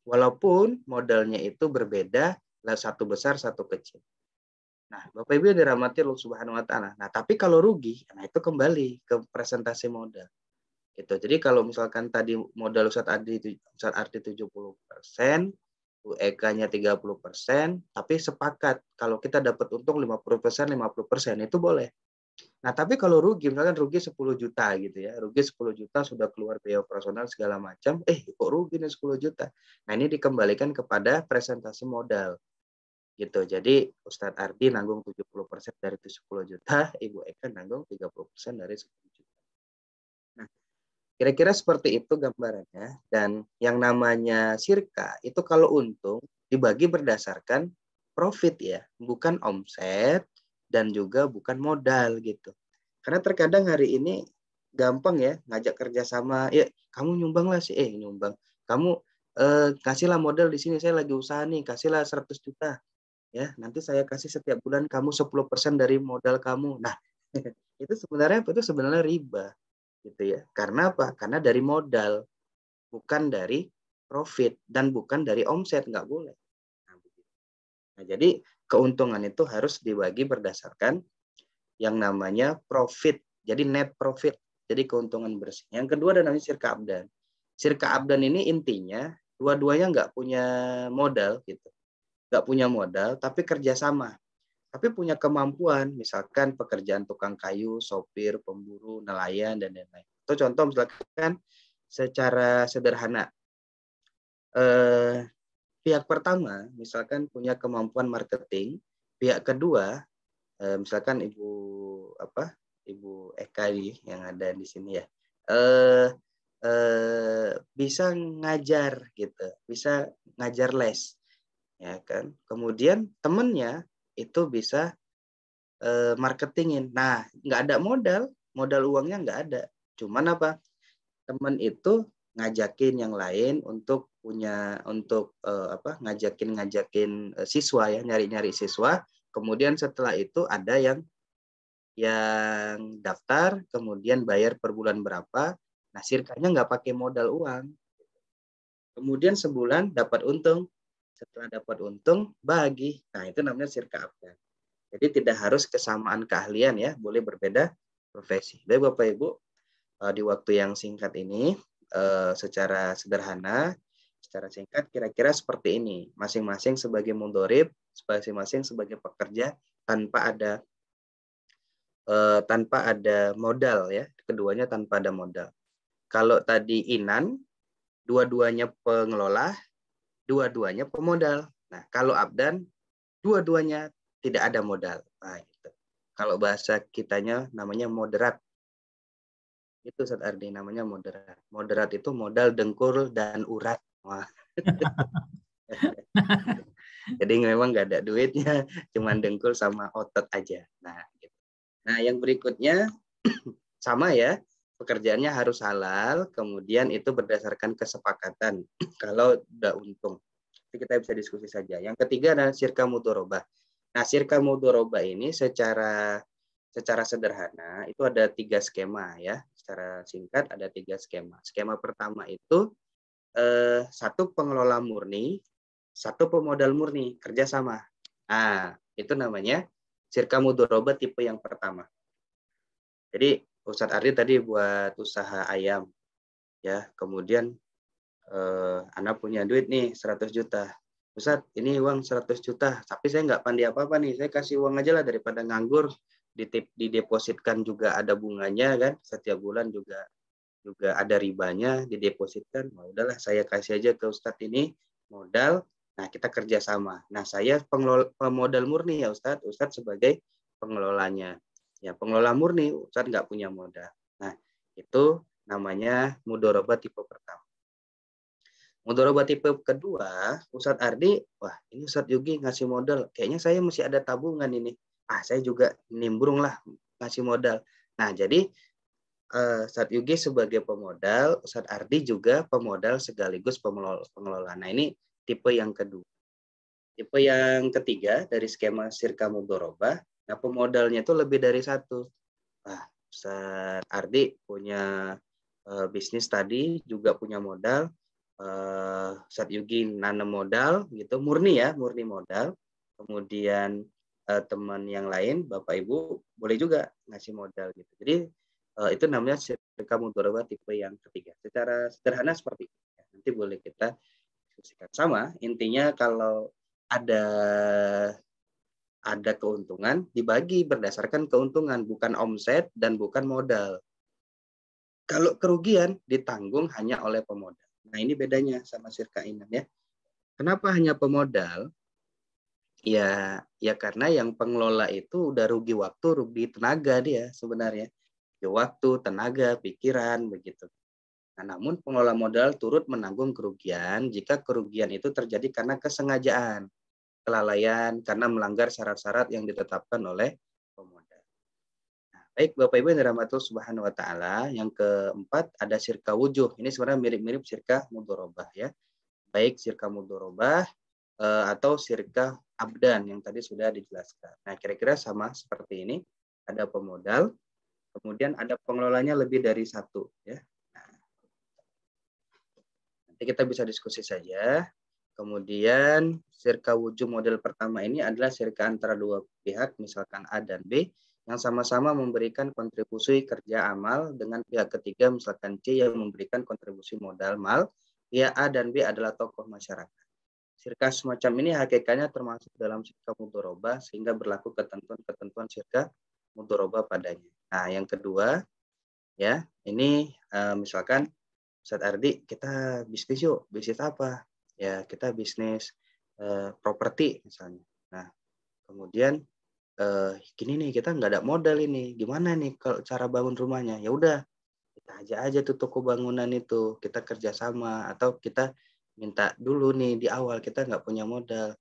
Walaupun modalnya itu berbeda, satu besar satu kecil. Nah, Bapak Ibu yang dirahmati Allah Subhanahu wa taala. Nah, tapi kalau rugi, nah itu kembali ke presentasi modal. Gitu. Jadi kalau misalkan tadi modal Ustadz Ardi 70%, Bu Eka-nya 30%, tapi sepakat kalau kita dapat untung 50%, 50% itu boleh. Nah, tapi kalau rugi, misalkan rugi 10 juta gitu ya, rugi 10 juta sudah keluar biaya operasional segala macam, kok rugi nih 10 juta. Nah, ini dikembalikan kepada presentasi modal. Gitu. Jadi Ustadz Ardi nanggung 70% dari 10 juta, Ibu Eka nanggung 30% dari 10 juta. Nah, kira-kira seperti itu gambarannya. Dan yang namanya syirka itu kalau untung dibagi berdasarkan profit ya, bukan omset dan juga bukan modal gitu. Karena terkadang hari ini gampang ya ngajak kerjasama, ya kamu nyumbang lah sih, nyumbang. Kamu kasihlah modal di sini, saya lagi usaha nih, kasihlah 100 juta. Ya, nanti saya kasih setiap bulan kamu 10% dari modal kamu. Nah, itu sebenarnya riba. Gitu ya. Karena apa? Karena dari modal, bukan dari profit dan bukan dari omset, nggak boleh. Nah, jadi keuntungan itu harus dibagi berdasarkan yang namanya profit. Jadi net profit. Jadi keuntungan bersih. Yang kedua ada namanya syirka abdan. Syirka abdan ini intinya dua-duanya nggak punya modal gitu, nggak punya modal tapi kerjasama, tapi punya kemampuan, misalkan pekerjaan tukang kayu, sopir, pemburu, nelayan dan lain-lain. Itu contoh misalkan secara sederhana, pihak pertama misalkan punya kemampuan marketing, pihak kedua misalkan Ibu Eka nih yang ada di sini ya, bisa ngajar gitu, bisa ngajar les, ya kan. Kemudian temennya itu bisa marketingin. Nah, nggak ada modal uangnya nggak ada. Cuman apa? Temen itu ngajakin yang lain untuk ngajakin siswa ya, nyari-nyari siswa. Kemudian setelah itu ada yang daftar, kemudian bayar per bulan berapa. Nah, sirkanya nggak pakai modal uang. Kemudian sebulan dapat untung. Setelah dapat untung, bagi. Nah, itu namanya sirka abdan. Jadi tidak harus kesamaan keahlian ya, boleh berbeda profesi. Baik Bapak Ibu, di waktu yang singkat ini, secara sederhana, secara singkat kira-kira seperti ini. Masing-masing sebagai mudhorib, masing-masing sebagai pekerja tanpa ada modal ya, keduanya tanpa ada modal. Kalau tadi Inan, dua-duanya pengelola, dua-duanya pemodal. Nah, kalau Abdan, dua-duanya tidak ada modal. Nah, gitu. Kalau bahasa kitanya namanya moderat. Itu Ustaz Ardi namanya moderat. Moderat itu modal, dengkul, dan urat. Wah. Jadi memang nggak ada duitnya, cuman dengkul sama otot aja. Nah, gitu. Nah, yang berikutnya sama ya, pekerjaannya harus halal, kemudian itu berdasarkan kesepakatan. Kalau udah untung, itu kita bisa diskusi saja. Yang ketiga adalah syirka mudharabah. Nah, syirka mudharabah ini secara sederhana itu ada 3 skema ya. Secara singkat ada 3 skema. Skema pertama itu satu pengelola murni, satu pemodal murni, kerjasama. Nah, itu namanya syirka mudharabah tipe yang pertama. Jadi Ustadz Ardi tadi buat usaha ayam, ya. Kemudian Anda punya duit nih 100 juta. Ustadz, ini uang 100 juta, tapi saya nggak pandai apa-apa nih. Saya kasih uang aja lah daripada nganggur. Didepositkan juga ada bunganya kan, setiap bulan juga ada ribanya, didepositkan. Nah, udahlah saya kasih aja ke Ustadz ini modal. Nah, kita kerjasama. Nah, saya pemodal murni ya Ustadz. Ustadz sebagai pengelolanya. Ya, pengelola murni, Ustadz nggak punya modal. Nah, itu namanya mudharabah tipe pertama. Mudharabah tipe kedua, Ustadz Ardi, wah ini Ustadz Yugi ngasih modal, kayaknya saya masih ada tabungan ini. Saya juga nimbrung lah ngasih modal. Nah, jadi Ustadz Yugi sebagai pemodal, Ustadz Ardi juga pemodal sekaligus pengelola. Nah, ini tipe yang kedua. Tipe yang ketiga dari skema syirka mudharabah, nah pemodalnya itu lebih dari satu. Nah, Ustadz Ardi punya bisnis tadi, juga punya modal. Ustadz Yugi nanam modal, gitu, murni modal. Kemudian teman yang lain, Bapak Ibu, boleh juga ngasih modal gitu. Jadi itu namanya syirka mudharabah tipe yang ketiga. Secara sederhana seperti itu. Nanti boleh kita diskusikan. Sama, intinya kalau ada keuntungan, dibagi berdasarkan keuntungan, bukan omset dan bukan modal. Kalau kerugian ditanggung hanya oleh pemodal. Nah, ini bedanya sama syirka Inan ya. Kenapa hanya pemodal? Ya karena yang pengelola itu udah rugi waktu, rugi tenaga dia sebenarnya. Ya, waktu, tenaga, pikiran, begitu. Nah, namun pengelola modal turut menanggung kerugian jika kerugian itu terjadi karena kesengajaan, kelalaian, karena melanggar syarat-syarat yang ditetapkan oleh pemodal. Nah, baik Bapak Ibu yang dirahmati Allah Subhanahu wa taala, yang keempat ada syirka wujuh. Ini sebenarnya mirip-mirip syirka mudharabah ya. Baik syirka mudharabah atau syirka abdan yang tadi sudah dijelaskan. Nah, kira-kira sama seperti ini. Ada pemodal, kemudian ada pengelolanya lebih dari satu ya. Nah, nanti kita bisa diskusi saja. Kemudian syirka wujud model pertama ini adalah syirka antara dua pihak, misalkan A dan B, yang sama-sama memberikan kontribusi kerja amal dengan pihak ketiga, misalkan C, yang memberikan kontribusi modal mal dia A dan B adalah tokoh masyarakat. Syirka semacam ini hakikatnya termasuk dalam syirka mudharabah sehingga berlaku ketentuan-ketentuan syirka mudharabah padanya. Nah, yang kedua ya, ini misalkan Ustadz Ardi, kita bisnis yuk. Bisnis apa? Ya, kita bisnis properti misalnya. Nah, kemudian gini nih, kita nggak ada modal ini. Gimana nih kalau cara bangun rumahnya? Ya udah, kita aja tuh toko bangunan itu. Kita kerjasama atau kita minta dulu nih di awal, kita nggak punya modal.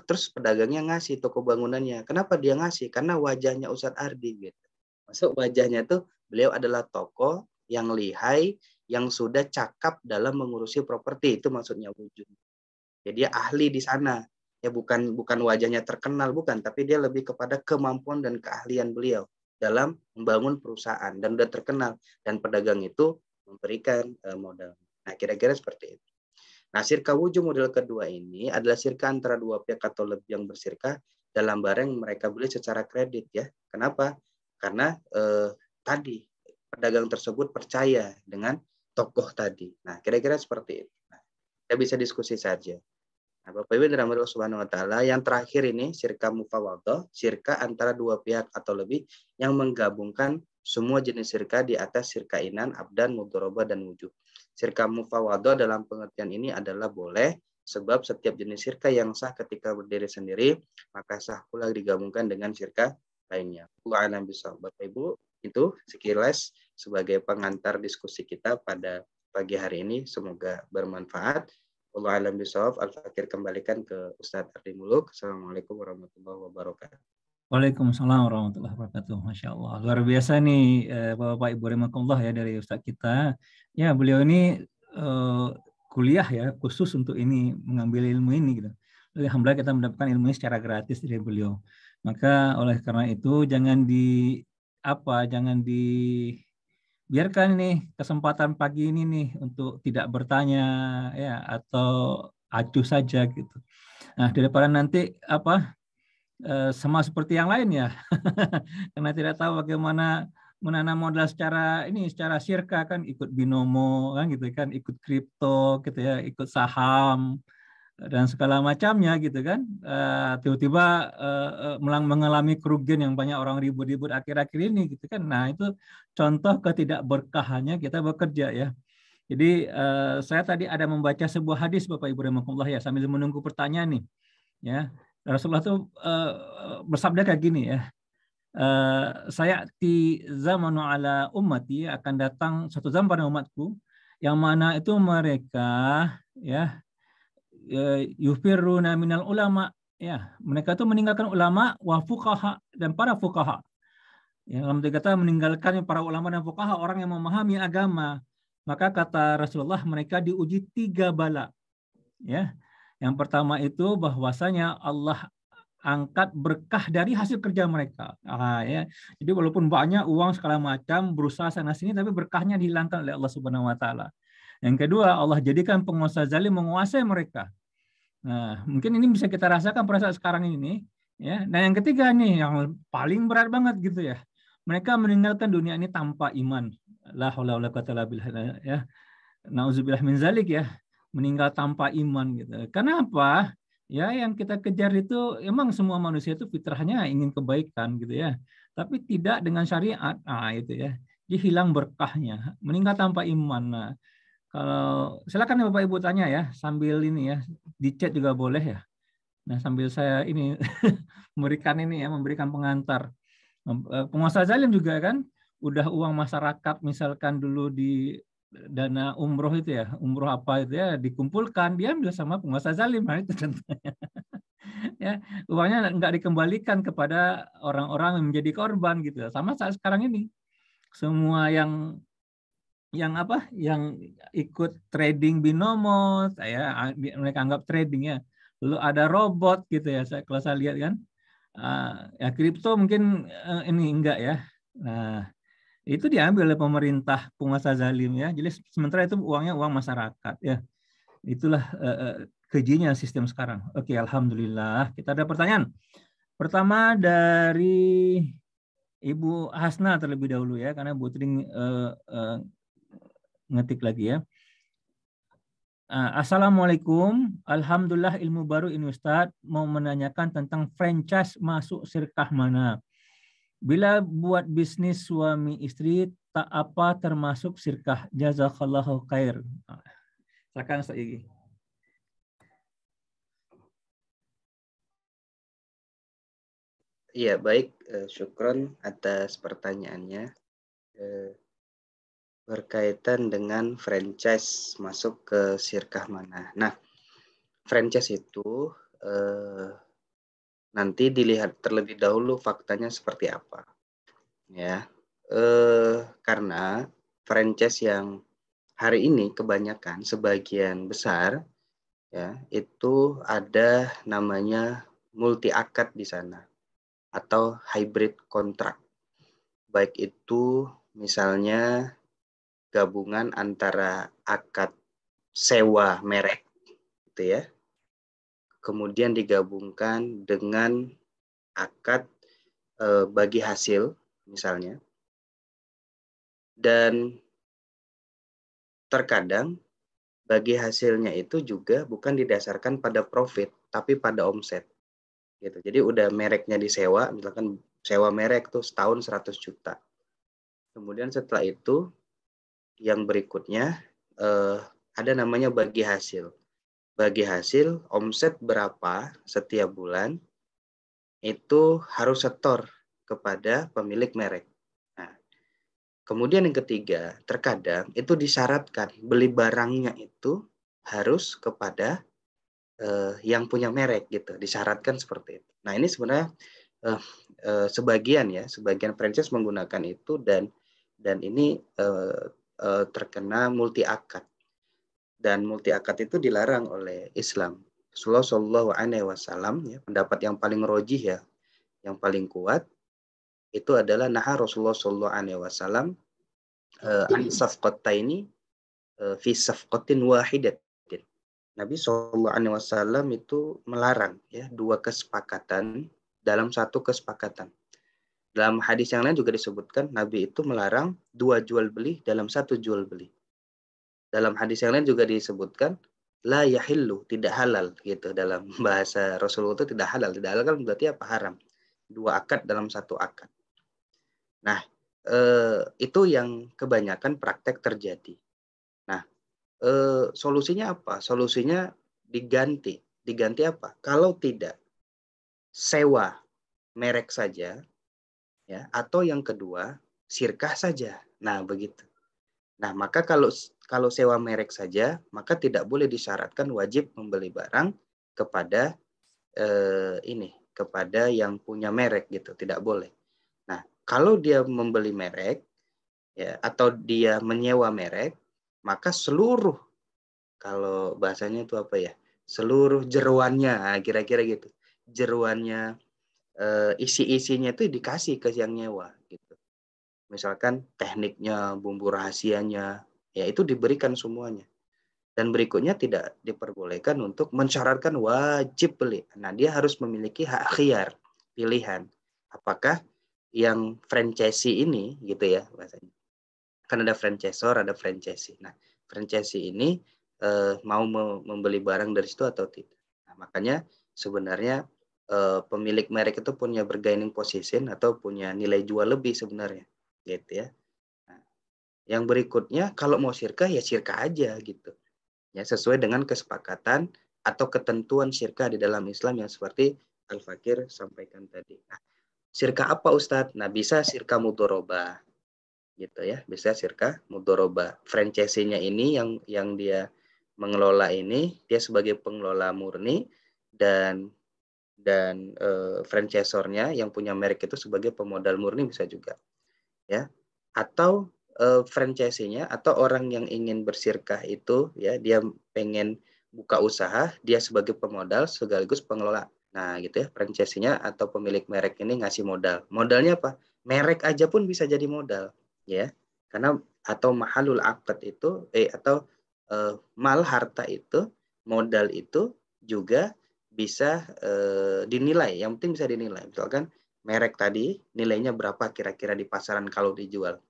Terus pedagangnya ngasih toko bangunannya. Kenapa dia ngasih? Karena wajahnya Ustadz Ardi gitu. Masuk wajahnya tuh beliau adalah tokoh yang lihai, yang sudah cakap dalam mengurusi properti. Itu maksudnya wujud. Jadi dia ahli di sana. Ya bukan wajahnya terkenal, bukan, tapi dia lebih kepada kemampuan dan keahlian beliau dalam membangun perusahaan dan sudah terkenal, dan pedagang itu memberikan modal. Nah, kira-kira seperti itu. Nah, syirka wujud model kedua ini adalah syirka antara dua pihak atau lebih yang bersyirka dalam barang yang mereka beli secara kredit ya. Kenapa? Karena tadi pedagang tersebut percaya dengan tokoh tadi. Nah, kira-kira seperti itu. Nah, kita bisa diskusi saja. Nah, Bapak Ibu dirahmati Allah Subhanahu wa taala, yang terakhir ini syirka mufawadhah, syirka antara dua pihak atau lebih yang menggabungkan semua jenis syirka di atas syirka inan, abdan, mudharabah dan wujud. Syirka mufawadhah dalam pengertian ini adalah boleh sebab setiap jenis syirka yang sah ketika berdiri sendiri maka sah pula digabungkan dengan syirka lainnya. Wallahu a'lam bishawab. Bapak Ibu, itu sekilas sebagai pengantar diskusi kita pada pagi hari ini, semoga bermanfaat. Allah alam bisawab. Al-Fakir kembalikan ke Ustadz Ardi Muluk. Assalamualaikum warahmatullahi wabarakatuh. Waalaikumsalam warahmatullahi wabarakatuh. Masya Allah. Luar biasa nih Bapak Ibu rahimakumullah ya dari Ustadz kita. Ya beliau ini kuliah ya khusus untuk ini, mengambil ilmu ini gitu. Alhamdulillah kita mendapatkan ilmunya secara gratis dari beliau. Maka oleh karena itu jangan biarkan nih kesempatan pagi ini nih untuk tidak bertanya ya atau acuh saja gitu. Nah, daripada nanti sama seperti yang lain ya. Karena tidak tahu bagaimana menanam modal secara syirka kan, ikut binomo kan gitu kan, ikut kripto gitu ya, ikut saham dan segala macamnya gitu kan. Tiba-tiba mengalami kerugian yang banyak orang ribut-ribut akhir-akhir ini gitu kan. Nah, itu contoh ketidakberkahannya kita bekerja ya. Jadi saya tadi ada membaca sebuah hadis Bapak Ibu rahimakumullah ya, sambil menunggu pertanyaan nih ya. Rasulullah tuh bersabda kayak gini ya. Saya di zamanu ala ummati, akan datang suatu zaman pada umatku yang mana itu mereka ya yufirruna minal ulama ya, mereka itu meninggalkan ulama wa fuqaha dan para fuqaha. Ya, dalam kata meninggalkan para ulama dan fuqaha, orang yang memahami agama. Maka kata Rasulullah mereka diuji 3 bala. Ya. Yang pertama itu bahwasanya Allah angkat berkah dari hasil kerja mereka. Ya. Jadi walaupun banyak uang segala macam, berusaha sana sini, tapi berkahnya dihilangkan oleh Allah Subhanahu Wa Taala. Yang kedua, Allah jadikan penguasa zalim menguasai mereka. Nah, mungkin ini bisa kita rasakan pada saat sekarang ini. Ya. Nah, yang ketiga nih, yang paling berat banget gitu ya. Mereka meninggalkan dunia ini tanpa iman. La haula wala quwwata illa billah ya. Nauzubillah min zalik ya. Meninggal tanpa iman gitu. Kenapa? Ya, yang kita kejar itu emang semua manusia itu fitrahnya ingin kebaikan gitu ya. Tapi tidak dengan syariat. Nah, itu ya. Dia hilang berkahnya, meninggal tanpa iman. Nah, kalau silakan ya Bapak Ibu tanya ya, sambil ini ya, di chat juga boleh ya. Nah, sambil saya ini memberikan pengantar. Penguasa zalim juga kan, udah uang masyarakat misalkan dulu di dana umroh itu ya, umroh apa itu ya, dikumpulkan, dia ambil sama penguasa zalim. Nah, itu contohnya. Ya, uangnya nggak dikembalikan kepada orang-orang yang menjadi korban gitu. Sama saat sekarang ini, semua yang ikut trading binomo, mereka anggap trading ya. Lalu ada robot gitu ya, kalau saya lihat kan. Ya kripto mungkin ini enggak ya. Nah, itu diambil oleh pemerintah penguasa zalim ya. Jadi sementara itu uangnya uang masyarakat ya. Itulah kejinya sistem sekarang. Oke, alhamdulillah. Kita ada pertanyaan. Pertama dari Ibu Hasna terlebih dahulu ya, karena Bu Tring ngetik lagi ya. Assalamualaikum. Alhamdulillah ilmu baru ini Ustaz. Mau menanyakan tentang franchise masuk sirkah mana? Bila buat bisnis suami istri, tak apa termasuk sirkah. Jazakallahu khair. Silakan Ustaz Igi. Iya, baik. Syukron atas pertanyaannya. Berkaitan dengan franchise masuk ke sirkah mana. Nah, franchise itu nanti dilihat terlebih dahulu faktanya seperti apa. Ya, karena franchise yang hari ini kebanyakan sebagian besar ya itu ada namanya multi akad di sana atau hybrid kontrak. Baik itu misalnya gabungan antara akad sewa merek gitu ya. Kemudian digabungkan dengan akad bagi hasil misalnya. Dan terkadang bagi hasilnya itu juga bukan didasarkan pada profit, tapi pada omset. Gitu. Jadi udah mereknya disewa, misalkan sewa merek tuh setahun 100 juta. Kemudian setelah itu yang berikutnya ada namanya bagi hasil. Bagi hasil omset berapa setiap bulan itu harus setor kepada pemilik merek. Nah, kemudian yang ketiga, terkadang itu disyaratkan beli barangnya itu harus kepada yang punya merek gitu, disyaratkan seperti itu. Nah, ini sebenarnya sebagian franchise menggunakan itu dan ini terkena multi akad. Dan multi akad itu dilarang oleh Islam. Rasulullah Shallallahu Alaihi Wasallam, ya, pendapat yang paling rojih ya, yang paling kuat itu adalah Rasulullah Shallallahu Alaihi Wasallam an safqataini fi safqatin wahidatin. Nabi Shallallahu Alaihi Wasallam itu melarang ya dua kesepakatan dalam satu kesepakatan. Dalam hadis yang lain juga disebutkan Nabi itu melarang dua jual beli dalam satu jual beli. Dalam hadis yang lain juga disebutkan la yahillu, tidak halal gitu. Dalam bahasa Rasulullah itu tidak halal. Tidak halal kan berarti apa? Haram. Dua akad dalam satu akad. Nah, itu yang kebanyakan praktek terjadi. Nah, solusinya apa? Solusinya diganti. Diganti apa? Kalau tidak sewa merek saja, ya, atau yang kedua sirkah saja. Nah, begitu. Nah, maka kalau sewa merek saja, maka tidak boleh disyaratkan wajib membeli barang kepada kepada yang punya merek gitu, tidak boleh. Nah, kalau dia membeli merek ya atau dia menyewa merek, maka seluruh kalau bahasanya itu apa ya? Seluruh jeruannya, kira-kira gitu. Jeruannya isi-isinya itu dikasih ke yang nyewa gitu. Misalkan tekniknya, bumbu rahasianya, ya itu diberikan semuanya. Dan berikutnya tidak diperbolehkan untuk mensyaratkan wajib beli. Nah, dia harus memiliki hak khiyar, pilihan. Apakah yang franchisee ini, gitu ya bahasanya. Kan ada franchisor, ada franchisee. Nah, franchisee ini mau membeli barang dari situ atau tidak. Nah, makanya sebenarnya pemilik merek itu punya bargaining position atau punya nilai jual lebih sebenarnya, gitu ya. Nah, yang berikutnya kalau mau syirkah ya syirkah aja gitu, ya sesuai dengan kesepakatan atau ketentuan syirkah di dalam Islam yang seperti Al-Fakir sampaikan tadi. Nah, syirkah apa Ustadz? Nah, bisa syirkah mudharabah, gitu ya, bisa syirkah mudharabah. Franchisee-nya ini yang dia mengelola ini, dia sebagai pengelola murni dan franchisornya yang punya merek itu sebagai pemodal murni bisa juga ya, atau franchisee-nya atau orang yang ingin bersirkah itu ya dia pengen buka usaha, dia sebagai pemodal sekaligus pengelola. Nah gitu ya, franchisee-nya atau pemilik merek ini ngasih modal. Modalnya apa? Merek aja pun bisa jadi modal ya, karena atau mahalul aqd itu atau mal harta itu, modal itu juga bisa dinilai. Yang penting bisa dinilai. Misalkan merek tadi nilainya berapa kira-kira di pasaran kalau dijual.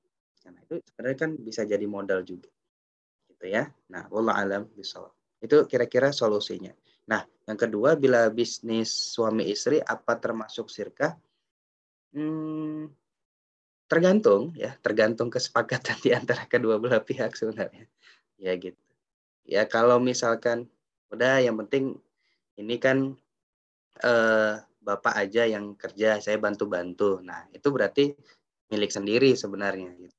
Nah, itu sebenarnya kan bisa jadi modal juga. Gitu ya. Nah, wallahu alam bishawab. Itu kira-kira solusinya. Nah, yang kedua, bila bisnis suami istri apa termasuk syirkah? Tergantung ya, tergantung kesepakatan di antara kedua belah pihak sebenarnya. Ya gitu. Ya kalau misalkan udah yang penting ini kan bapak aja yang kerja, saya bantu-bantu. Nah, itu berarti milik sendiri sebenarnya. Gitu.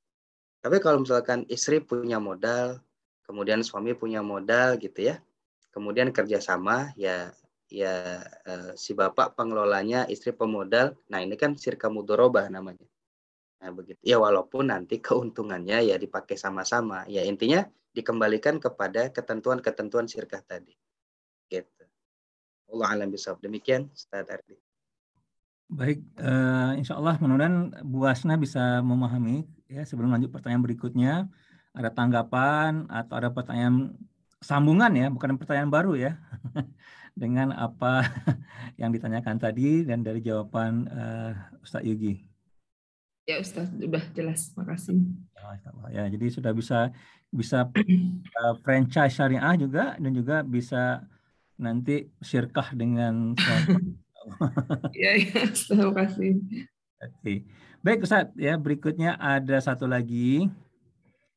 Tapi kalau misalkan istri punya modal, kemudian suami punya modal gitu ya, kemudian kerjasama ya si bapak pengelolanya, istri pemodal. Nah ini kan sirka mudorobah namanya. Nah begitu. Ya walaupun nanti keuntungannya ya dipakai sama-sama. Ya intinya dikembalikan kepada ketentuan-ketentuan sirkah tadi. Gitu. Allah alam bisawab. Demikian Ustaz Ardi. Baik, insya Allah mudah-mudahan Bu Hasna bisa memahami ya. Sebelum lanjut pertanyaan berikutnya, ada tanggapan atau ada pertanyaan sambungan ya, bukan pertanyaan baru ya, dengan apa yang ditanyakan tadi dan dari jawaban Ustadz Yugi. Ya Ustaz, sudah jelas. Makasih. Ya, jadi sudah bisa franchise syariah juga dan juga bisa nanti syirkah dengan suami. Ya, terima kasih. Oke. Baik Ustaz, ya berikutnya ada satu lagi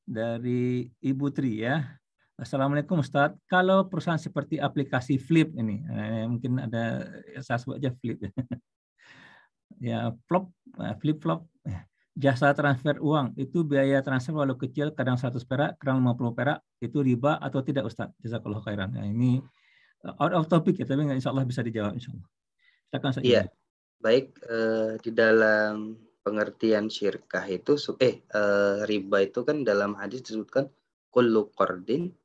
dari Ibu Tri ya. Assalamualaikum Ustaz. Kalau perusahaan seperti aplikasi Flip ini, mungkin ada saya sebut aja Flip ya, Flip Flop, jasa transfer uang itu biaya transfer walau kecil, kadang 100 perak, kadang 50 perak, itu riba atau tidak Ustaz? Jazakallahu khairan. Nah, ini out of topic ya, tapi insya Allah bisa dijawab insya Allah. Silakan Ustaz. Iya, baik di dalam pengertian syirkah itu riba itu kan dalam hadis disebutkan kullu qardin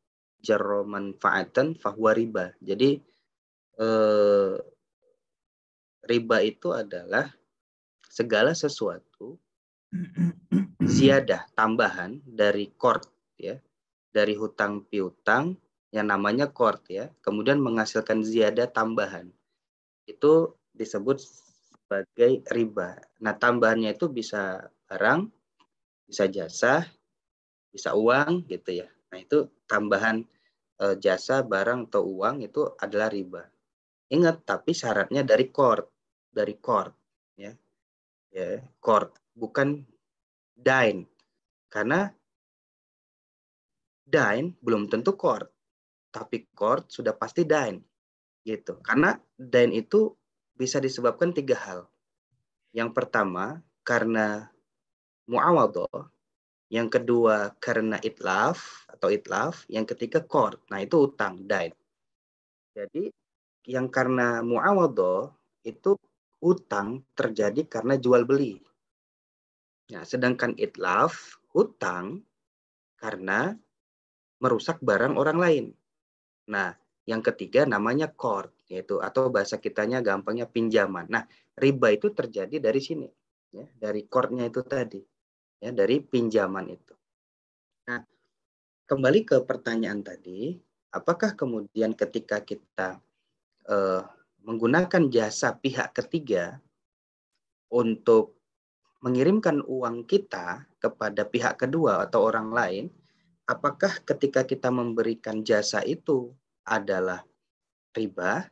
jarra manfaatan fahuwa riba. Jadi riba itu adalah segala sesuatu ziyadah tambahan dari qard ya, dari hutang piutang yang namanya qard ya, kemudian menghasilkan ziyadah tambahan. Itu disebut sebagai riba. Nah, tambahannya itu bisa barang, bisa jasa, bisa uang gitu ya. Nah, itu tambahan jasa, barang atau uang itu adalah riba. Ingat, tapi syaratnya dari qard ya. Ya, qard, bukan dain. Karena dain belum tentu qard, tapi qard sudah pasti dain. Gitu. Karena dain itu bisa disebabkan 3 hal. Yang pertama, karena muawadhah, yang kedua karena itlaf, yang ketiga qard. Nah, itu utang, dain. Jadi yang karena muawadhah itu utang terjadi karena jual beli. Nah, sedangkan itlaf, hutang karena merusak barang orang lain. Nah, yang ketiga namanya qard, yaitu atau bahasa kitanya gampangnya pinjaman. Nah, riba itu terjadi dari sini, ya, dari qardnya itu tadi, ya, dari pinjaman itu. Nah, kembali ke pertanyaan tadi, apakah kemudian ketika kita menggunakan jasa pihak ketiga untuk mengirimkan uang kita kepada pihak kedua atau orang lain, apakah ketika kita memberikan jasa itu adalah riba,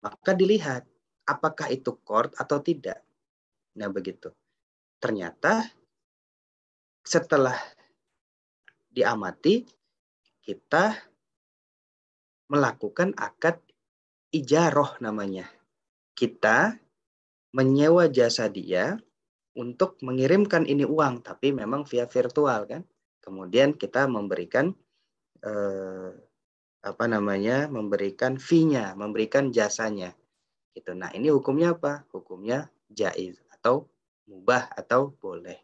maka dilihat apakah itu qard atau tidak. Nah, begitu. Ternyata setelah diamati, kita melakukan akad ijaroh namanya. Kita menyewa jasa dia untuk mengirimkan ini uang, tapi memang via virtual kan. Kemudian kita memberikan memberikan fee-nya, memberikan jasanya. Gitu. Nah, ini hukumnya apa? Hukumnya jaiz atau mubah atau boleh.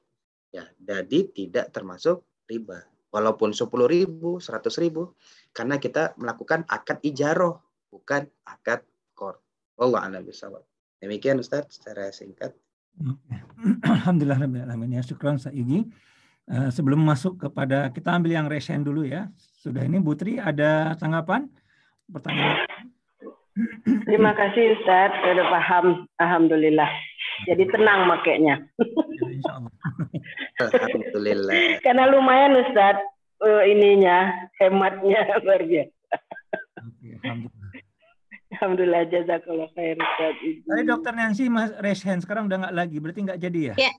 Ya, jadi tidak termasuk riba. Walaupun 10.000, 100.000, karena kita melakukan akad ijaroh, bukan akad qard. Wallahu a'lam bishawab. Demikian Ustaz secara singkat. Alhamdulillah ya, syukran Ustaz Yugi. Sebelum masuk kepada kita ambil yang resen dulu ya. Sudah ini Bu Tri ada tanggapan? Pertanyaan. Terima kasih Ustaz, sudah paham. Alhamdulillah. Jadi tenang makainya. Insya Allah. Alhamdulillah. Karena lumayan Ustaz, hematnya luar biasa. Alhamdulillah. Alhamdulillah, jazakallah khair Ustaz. Tadi Dokter Nancy mas raise hand, sekarang udah nggak lagi, berarti nggak jadi ya? Ya,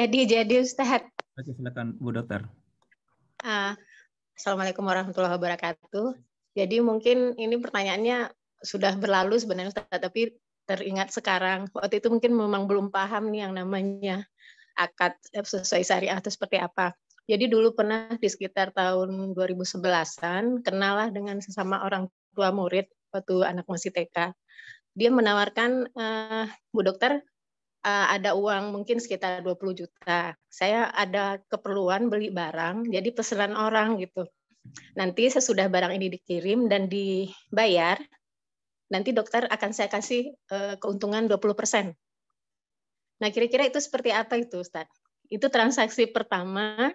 jadi Ustaz. Oke, silakan Bu Dokter. Assalamualaikum warahmatullahi wabarakatuh. Jadi mungkin ini pertanyaannya sudah berlalu sebenarnya Ustaz, tapi teringat sekarang. Waktu itu mungkin memang belum paham nih yang namanya akad sesuai syariah itu seperti apa. Jadi dulu pernah di sekitar tahun 2011-an kenal lah dengan sesama orang tua murid waktu anak masih TK. Dia menawarkan, Bu Dokter, ada uang mungkin sekitar 20 juta. Saya ada keperluan beli barang, jadi pesanan orang gitu. Nanti sesudah barang ini dikirim dan dibayar, nanti dokter akan saya kasih keuntungan 20%. Nah, kira-kira itu seperti apa itu, Ustaz? Itu transaksi pertama,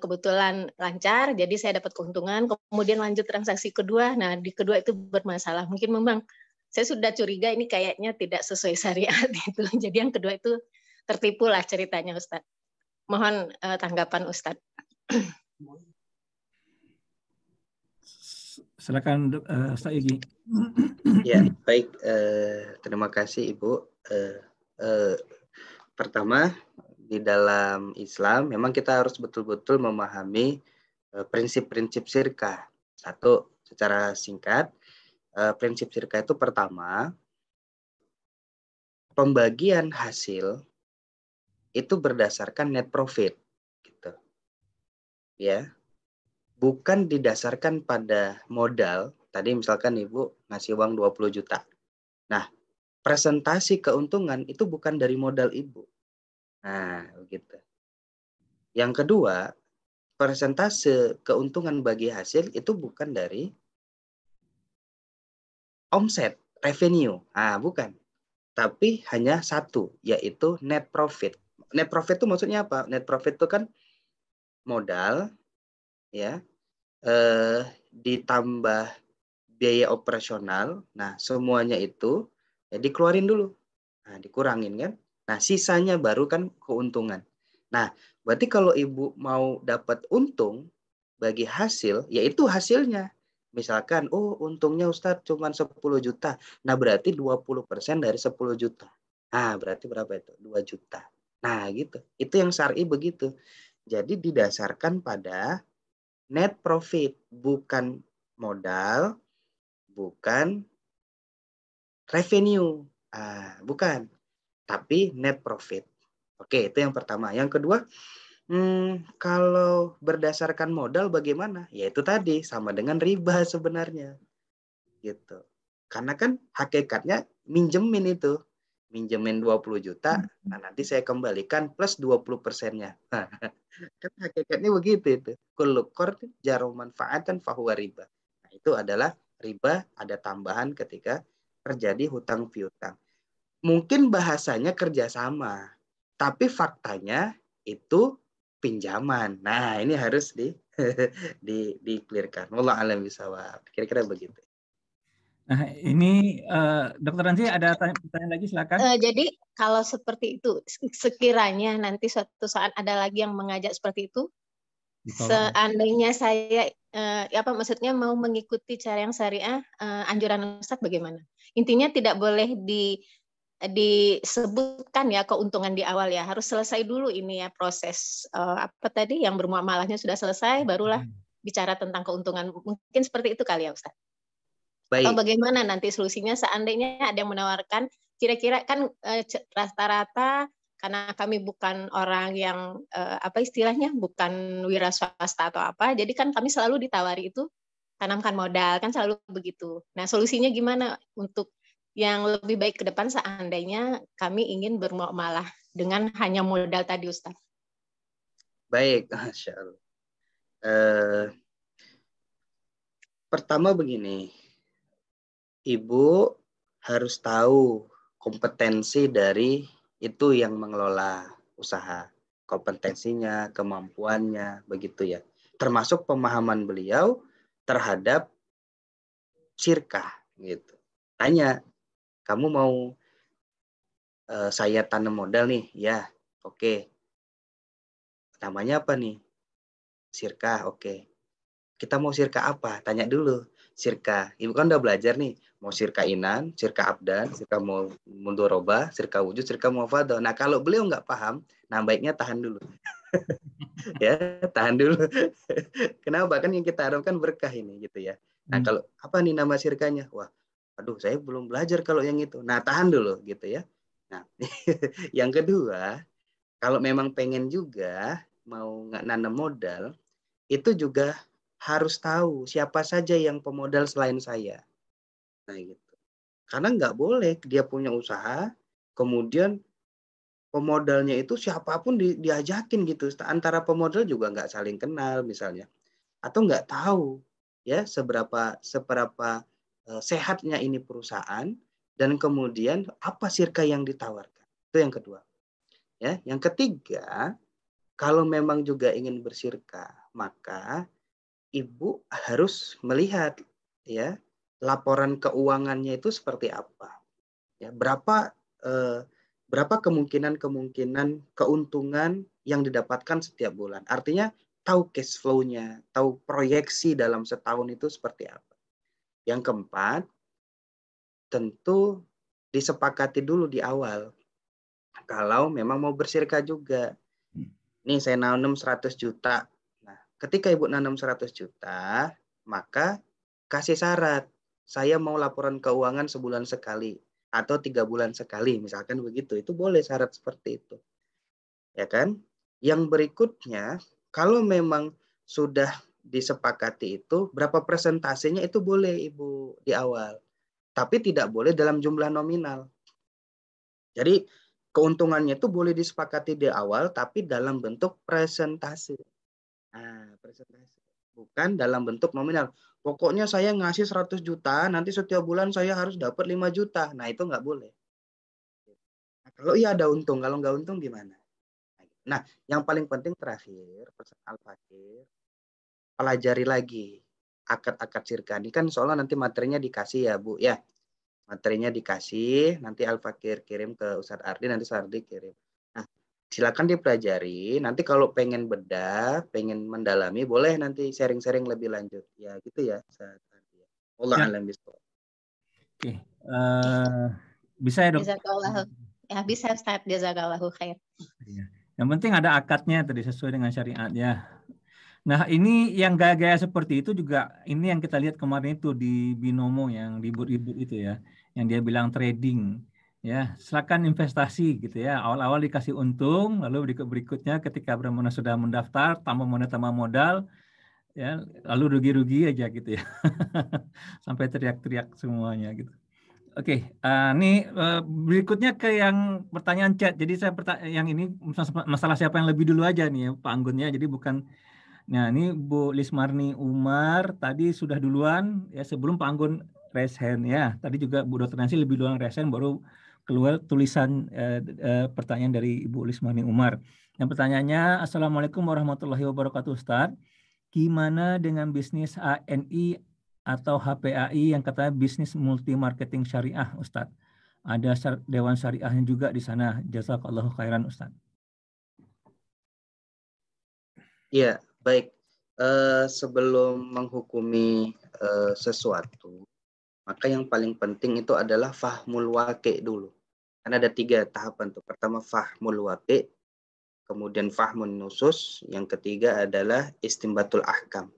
kebetulan lancar, jadi saya dapat keuntungan, kemudian lanjut transaksi kedua, nah di kedua itu bermasalah. Mungkin memang saya sudah curiga ini kayaknya tidak sesuai syariat itu. Jadi yang kedua itu tertipu lah ceritanya, Ustaz. Mohon tanggapan Ustaz. Silakan Ustaz Yogi. Ya, baik. Terima kasih Ibu. Pertama, di dalam Islam memang kita harus betul-betul memahami prinsip-prinsip syirkah. Satu, secara singkat, prinsip syirkah itu pertama, pembagian hasil itu berdasarkan net profit, gitu. Ya, bukan didasarkan pada modal. Tadi misalkan Ibu ngasih uang 20 juta. Nah, presentasi keuntungan itu bukan dari modal Ibu. Nah, begitu. Yang kedua, persentase keuntungan bagi hasil itu bukan dari omset, revenue. Ah, bukan. Tapi hanya satu, yaitu net profit. Net profit itu maksudnya apa? Net profit itu kan modal, ya, ditambah biaya operasional. Nah, semuanya itu ya dikeluarin dulu. Nah, dikurangin kan. Nah, sisanya baru kan keuntungan. Nah, berarti kalau Ibu mau dapat untung bagi hasil, yaitu hasilnya. Misalkan, oh untungnya Ustadz cuma 10 juta. Nah, berarti 20% dari 10 juta. Nah, berarti berapa itu? 2 juta. Nah, gitu. Itu yang syar'i begitu. Jadi didasarkan pada net profit, bukan modal, bukan revenue. Bukan. Tapi net profit. Oke, itu yang pertama. Yang kedua, kalau berdasarkan modal bagaimana? Ya itu tadi, sama dengan riba sebenarnya. Gitu. Karena kan hakikatnya minjemin itu. Minjemin 20 juta, nah nanti saya kembalikan plus 20%-nya. Kan hakikatnya begitu itu. Kullu qardin jaru manfaatan fahuwa riba. Nah, itu adalah riba, ada tambahan ketika terjadi hutang piutang. Mungkin bahasanya kerjasama, tapi faktanya itu pinjaman. Nah, ini harus di-clearkan. Wallahu a'lam bishawab. Kira-kira begitu. Nah, ini Dokter Nancy ada pertanyaan lagi, silakan. Jadi kalau seperti itu, sekiranya nanti suatu saat ada lagi yang mengajak seperti itu, seandainya saya maksudnya mau mengikuti cara yang syariah, anjuran Ustadz bagaimana? Intinya tidak boleh disebutkan ya keuntungan di awal ya, harus selesai dulu ini ya proses yang bermuamalahnya sudah selesai, barulah bicara tentang keuntungan. Mungkin seperti itu kali ya Ustadz. Baik. Atau bagaimana nanti solusinya seandainya ada yang menawarkan, kira-kira kan rata-rata karena kami bukan orang yang istilahnya bukan wira swasta atau apa, jadi kan kami selalu ditawari itu tanamkan modal, kan selalu begitu. Nah, solusinya gimana untuk yang lebih baik ke depan seandainya kami ingin bermuamalah dengan hanya modal tadi, Ustaz? Baik, Masya Allah. Pertama begini, Ibu harus tahu kompetensi dari itu yang mengelola usaha. Kompetensinya, kemampuannya, begitu ya. Termasuk pemahaman beliau terhadap syirkah. Gitu. Tanya, kamu mau saya tanam modal nih? Ya, oke. Namanya apa nih? Syirkah, oke. Kita mau syirkah apa? Tanya dulu. sirka. Ibu kan udah belajar nih, mau sirka inan, sirka abdan, sirka mau mundoroba, sirka wujud, sirka muafadah. Nah, kalau beliau nggak paham, nah baiknya tahan dulu. Ya, tahan dulu. Kenapa? Kan yang kita harapkan berkah ini gitu ya. Nah, kalau apa nih nama sirkanya? Wah, aduh saya belum belajar kalau yang itu. Nah, tahan dulu gitu ya. Nah, yang kedua, kalau memang pengen juga mau nggak nanam modal, itu juga harus tahu siapa saja yang pemodal selain saya. Nah, gitu. Karena nggak boleh dia punya usaha, kemudian pemodalnya itu siapapun diajakin gitu. Antara pemodal juga nggak saling kenal misalnya. Atau nggak tahu ya seberapa sehatnya ini perusahaan, dan kemudian apa sirka yang ditawarkan. Itu yang kedua. Ya, yang ketiga, kalau memang juga ingin bersirka, maka ibu harus melihat ya laporan keuangannya itu seperti apa. Ya, berapa kemungkinan keuntungan yang didapatkan setiap bulan. Artinya tahu cash flow-nya, tahu proyeksi dalam setahun itu seperti apa. Yang keempat, tentu disepakati dulu di awal. Kalau memang mau bersirka juga. Nih saya nanam 100 juta. Nah, ketika ibu nanam 100 juta, maka kasih syarat. Saya mau laporan keuangan sebulan sekali atau 3 bulan sekali, misalkan begitu. Itu boleh syarat seperti itu. Ya kan? Yang berikutnya, kalau memang sudah disepakati itu, berapa persentasenya itu boleh Ibu di awal. Tapi tidak boleh dalam jumlah nominal. Jadi keuntungannya itu boleh disepakati di awal, tapi dalam bentuk presentase. Nah, presentase. Bukan dalam bentuk nominal. Pokoknya saya ngasih 100 juta, nanti setiap bulan saya harus dapat 5 juta. Nah, itu nggak boleh. Nah, kalau iya ada untung, kalau nggak untung gimana? Nah, yang paling penting terakhir, pesan Al-Fakir, pelajari lagi akad-akad sirka. Ini kan soalnya nanti materinya dikasih ya, Bu, ya. Materinya dikasih, nanti Al-Fakir kirim ke Ustadz Ardi, nanti Ustadz Ardi kirim. Nah, silakan dipelajari. Nanti kalau pengen bedah, pengen mendalami, boleh nanti sharing-sharing lebih lanjut. Ya, gitu ya, Ustadz Ardi. Allah alam bisawab. Oke. Bisa ya, Dok? Jazakallahu. Ya, bisa Ustaz. Jazakallahu khair. Yang penting ada akadnya tadi sesuai dengan syariat ya. Nah, ini yang gaya-gaya seperti itu juga ini yang kita lihat kemarin itu di Binomo yang ribut-ribut itu ya, yang dia bilang trading ya, silakan investasi gitu ya. Awal-awal dikasih untung, lalu berikutnya ketika benar-benar sudah mendaftar, tambah modal ya, lalu rugi-rugi aja gitu ya. Sampai teriak-teriak semuanya gitu. Oke, ini berikutnya ke yang pertanyaan chat. Jadi saya yang ini masalah siapa yang lebih dulu aja nih ya, Pak Anggun ya. Jadi bukan. Nah, ini Bu Lismarni Umar tadi sudah duluan ya sebelum Pak Anggun raise hand ya. Tadi juga Bu Dr. Nancy lebih duluan raise hand baru keluar tulisan pertanyaan dari Ibu Lismarni Umar. Yang pertanyaannya, Assalamualaikum warahmatullahi wabarakatuh Ustaz. Gimana dengan bisnis ANI atau HPAI yang katanya bisnis multi marketing syariah Ustaz? Ada dewan syariahnya juga di sana. Jazakallahu khairan Ustaz. Iya, baik. Sebelum menghukumi sesuatu, maka yang paling penting itu adalah fahmul waqi' dulu. Karena ada 3 tahapan tuh. Pertama fahmul waqi', kemudian fahmun nusus, yang ketiga adalah istimbatul ahkam.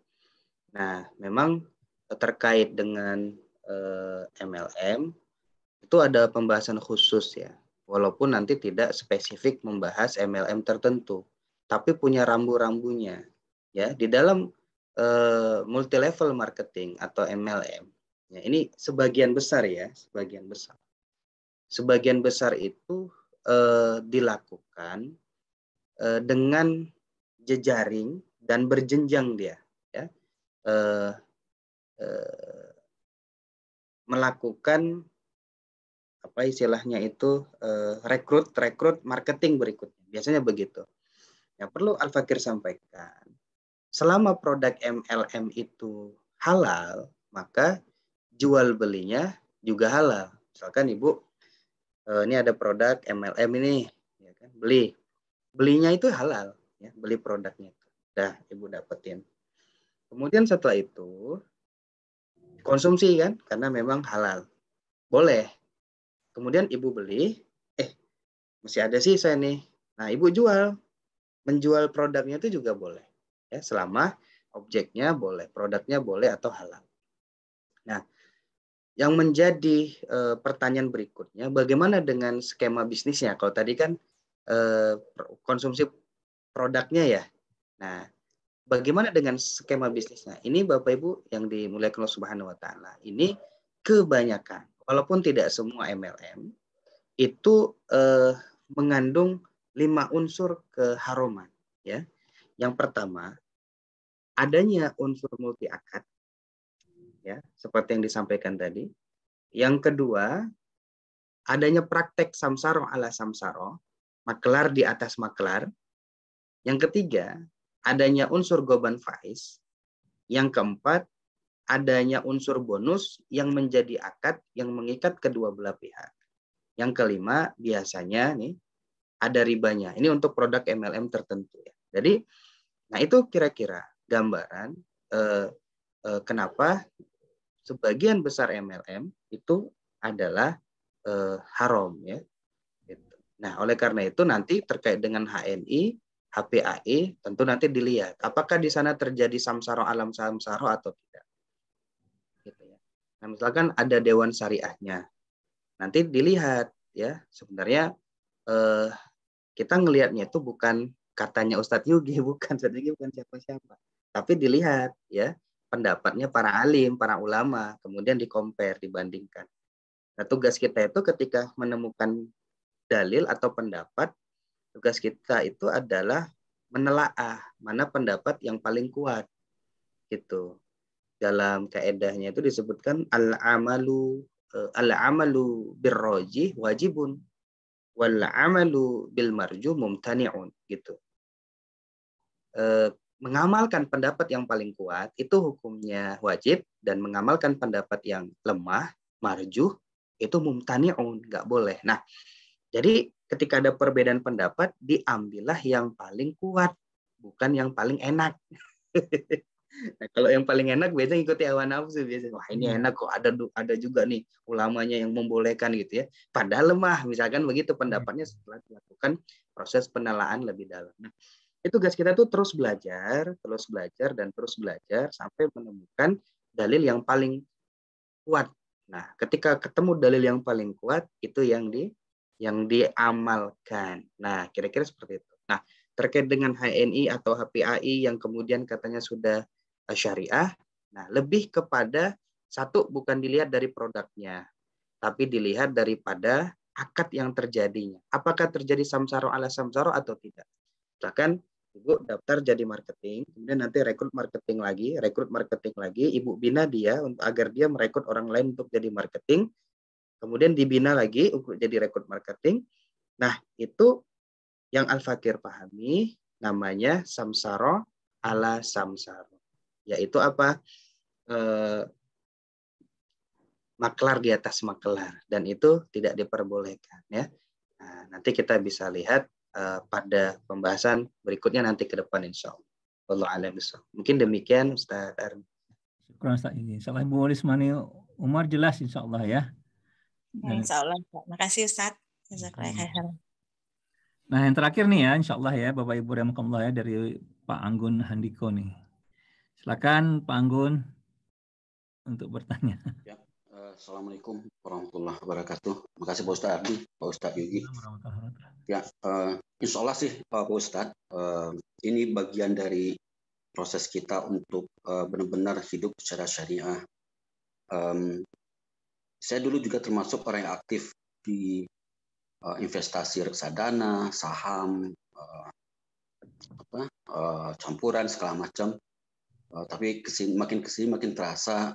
Nah, memang terkait dengan MLM itu ada pembahasan khusus ya. Walaupun nanti tidak spesifik membahas MLM tertentu, tapi punya rambu-rambunya. Ya, di dalam multi level marketing atau MLM. Ya, ini sebagian besar ya, sebagian besar. Sebagian besar itu dilakukan dengan jejaring dan berjenjang dia, ya, melakukan apa istilahnya itu rekrut marketing berikutnya. Biasanya begitu. Yang perlu Al-Fakir sampaikan, selama produk MLM itu halal, maka jual belinya juga halal. Misalkan Ibu, ini ada produk MLM ini, ya kan? Belinya itu halal, ya, beli produknya itu. Dah Ibu dapetin. Kemudian setelah itu, konsumsi kan, karena memang halal. Boleh. Kemudian ibu beli, masih ada sisa nih. Nah, ibu jual. Menjual produknya itu juga boleh. Ya, selama objeknya boleh, produknya boleh atau halal. Nah, yang menjadi pertanyaan berikutnya, bagaimana dengan skema bisnisnya? Kalau tadi kan konsumsi produknya ya. Nah, bagaimana dengan skema bisnisnya? Ini Bapak Ibu yang dimuliakan Allah Subhanahu wa taala. Ini kebanyakan, walaupun tidak semua MLM itu mengandung 5 unsur keharuman, ya. Yang pertama, adanya unsur multi akad, ya, seperti yang disampaikan tadi. Yang kedua, adanya praktek samsaro ala samsaro, maklar di atas maklar. Yang ketiga, adanya unsur goban faiz. Yang keempat, adanya unsur bonus yang menjadi akad yang mengikat kedua belah pihak. Yang kelima, biasanya nih ada ribanya. Ini untuk produk MLM tertentu ya. Jadi, nah itu kira-kira gambaran kenapa sebagian besar MLM itu adalah haram ya. Nah, oleh karena itu nanti terkait dengan HNI, HPAI tentu nanti dilihat apakah di sana terjadi samsaro alam samsaro atau tidak. Gitu ya. Nah, misalkan ada dewan syariahnya, nanti dilihat ya sebenarnya kita ngelihatnya itu bukan katanya Ustadz Yugi, bukan Ustadz Yugi, bukan siapa-siapa, tapi dilihat ya pendapatnya para alim, para ulama, kemudian di-compare, dibandingkan. Nah, tugas kita itu ketika menemukan dalil atau pendapat, tugas kita itu adalah menelaah mana pendapat yang paling kuat. Gitu. Dalam kaedahnya itu disebutkan al-amalu birrajih wajibun wal amalu bil marju mumtani'un gitu. Mengamalkan pendapat yang paling kuat itu hukumnya wajib, dan mengamalkan pendapat yang lemah, marjuh, itu mumtani'un, nggak boleh. Nah, jadi ketika ada perbedaan pendapat, diambillah yang paling kuat, bukan yang paling enak. Nah, kalau yang paling enak biasanya ikuti hawa nafsu biasanya. Wah, ini enak kok, ada juga nih ulamanya yang membolehkan gitu ya. Padahal lemah, misalkan begitu pendapatnya setelah dilakukan proses penelaahan lebih dalam. Nah, itu tugas kita tuh terus belajar dan terus belajar sampai menemukan dalil yang paling kuat. Nah, ketika ketemu dalil yang paling kuat, itu yang diamalkan. Nah, kira-kira seperti itu. Nah, terkait dengan HNI atau HPAI yang kemudian katanya sudah syariah, nah lebih kepada satu, bukan dilihat dari produknya, tapi dilihat daripada akad yang terjadinya. Apakah terjadi samsaro ala samsaro atau tidak? Misalkan Ibu daftar jadi marketing, kemudian nanti rekrut marketing lagi, Ibu bina dia agar dia merekrut orang lain untuk jadi marketing, kemudian dibina lagi untuk jadi rekrut marketing. Nah, itu yang Al-Fakir pahami namanya samsaro ala samsaro. Yaitu apa? Maklar di atas maklar, dan itu tidak diperbolehkan ya. Nah, nanti kita bisa lihat pada pembahasan berikutnya nanti ke depan insya Allah. Wallahu a'lam bishawab. Mungkin demikian Ustaz Armi. Syukur Ustaz ini. Insya Allah Ibu Rismani Umar jelas insya Allah ya. Dan, insya Allah. Makasih Ustaz. Nah, yang terakhir nih ya, insya Allah ya Bapak Ibu rahimakumullah ya, dari Pak Anggun Handiko nih. Silakan Pak Anggun untuk bertanya. Ya, Assalamualaikum warahmatullahi wabarakatuh. Terima kasih Pak Ustadz Ardi, Pak Ustadz Yugi. Ya, insya Allah sih Pak Ustadz, ini bagian dari proses kita untuk benar-benar hidup secara syariah. Saya dulu juga termasuk orang yang aktif di investasi reksadana, saham, campuran segala macam. Tapi makin kesini makin terasa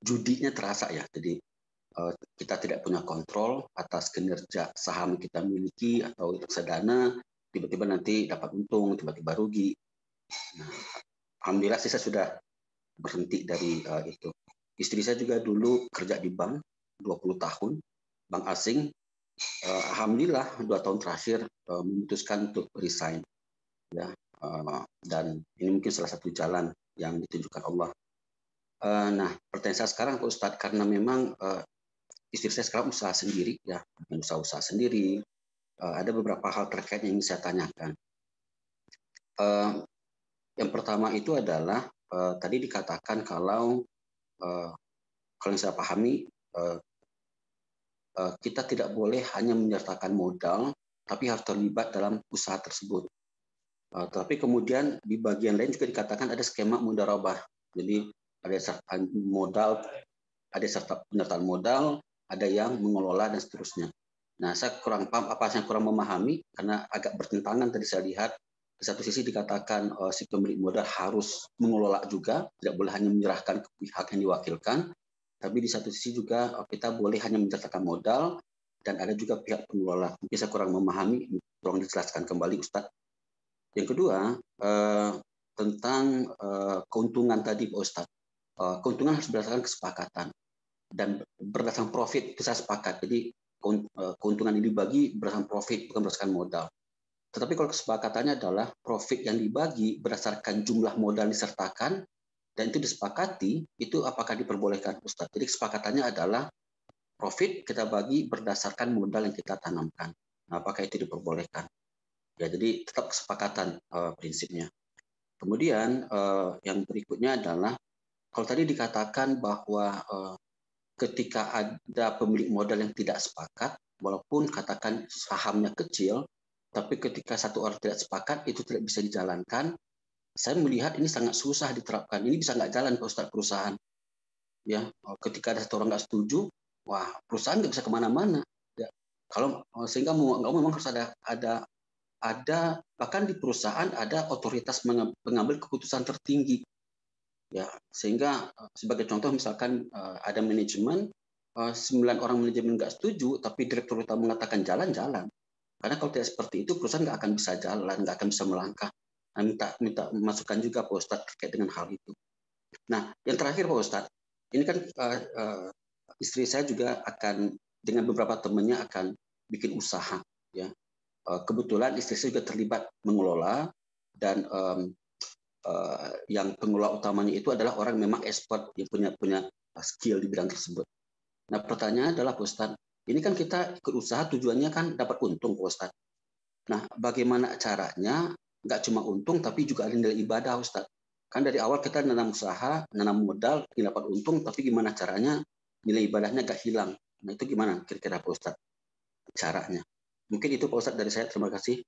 judinya terasa ya. Jadi kita tidak punya kontrol atas kinerja saham yang kita miliki atau reksadana, tiba-tiba nanti dapat untung, tiba-tiba rugi. Nah, alhamdulillah sih saya sudah berhenti dari itu. Istri saya juga dulu kerja di bank 20 tahun, bank asing. Alhamdulillah 2 tahun terakhir memutuskan untuk resign. Ya, Dan ini mungkin salah satu jalan yang ditunjukkan Allah. Nah, pertanyaan saya sekarang Pak Ustadz, karena memang istri saya sekarang usaha sendiri, ya, usaha sendiri. Ada beberapa hal terkait yang ingin saya tanyakan. Yang pertama itu adalah tadi dikatakan kalau yang saya pahami kita tidak boleh hanya menyertakan modal, tapi harus terlibat dalam usaha tersebut. Tapi kemudian di bagian lain juga dikatakan ada skema mudharabah. Jadi ada sertaan modal, ada serta penyertaan modal, ada yang mengelola dan seterusnya. Nah, saya kurang paham, saya kurang memahami karena agak bertentangan tadi saya lihat. Di satu sisi dikatakan si pemilik modal harus mengelola juga, tidak boleh hanya menyerahkan ke pihak yang diwakilkan. Tapi di satu sisi juga kita boleh hanya mencatatkan modal dan ada juga pihak pengelola. Mungkin saya kurang memahami, tolong dijelaskan kembali Ustadz. Yang kedua, tentang keuntungan tadi Pak Ustadz. Keuntungan harus berdasarkan kesepakatan dan berdasarkan profit, itu saya sepakat. Jadi keuntungan ini dibagi berdasarkan profit, bukan berdasarkan modal. Tetapi kalau kesepakatannya adalah profit yang dibagi berdasarkan jumlah modal disertakan dan itu disepakati, itu apakah diperbolehkan Ustadz? Jadi kesepakatannya adalah profit kita bagi berdasarkan modal yang kita tanamkan. Nah, apakah itu diperbolehkan? Ya, jadi tetap kesepakatan prinsipnya. Kemudian yang berikutnya adalah kalau tadi dikatakan bahwa ketika ada pemilik modal yang tidak sepakat, walaupun katakan sahamnya kecil, tapi ketika satu orang tidak sepakat itu tidak bisa dijalankan. Saya melihat ini sangat susah diterapkan. Ini bisa nggak jalan Pak Ustadz perusahaan. Ya, ketika ada satu orang nggak setuju, wah perusahaan nggak bisa kemana-mana. Ya, kalau sehingga memang harus ada bahkan di perusahaan ada otoritas pengambil keputusan tertinggi. Ya, sehingga sebagai contoh misalkan ada manajemen 9 orang manajemen nggak setuju, tapi direktur utama mengatakan jalan-jalan. Karena kalau tidak seperti itu perusahaan nggak akan bisa jalan, nggak akan bisa melangkah. Nah, minta masukan juga Pak Ustadz terkait dengan hal itu. Nah, yang terakhir Pak Ustadz, ini kan istri saya juga akan dengan beberapa temannya akan bikin usaha. Ya, kebetulan istri saya juga terlibat mengelola dan yang pengelola utamanya itu adalah orang memang expert yang punya skill di bidang tersebut. Nah, pertanyaannya adalah Pak Ustadz, ini kan kita ikut usaha tujuannya kan dapat untung Pak Ustadz. Nah, bagaimana caranya nggak cuma untung tapi juga ada nilai ibadah Ustadz? Kan dari awal kita nanam usaha, nanam modal, dapat untung, tapi gimana caranya nilai ibadahnya nggak hilang? Nah, itu gimana kira-kira Pak Ustadz caranya? Mungkin itu Pak Ustadz dari saya. Terima kasih.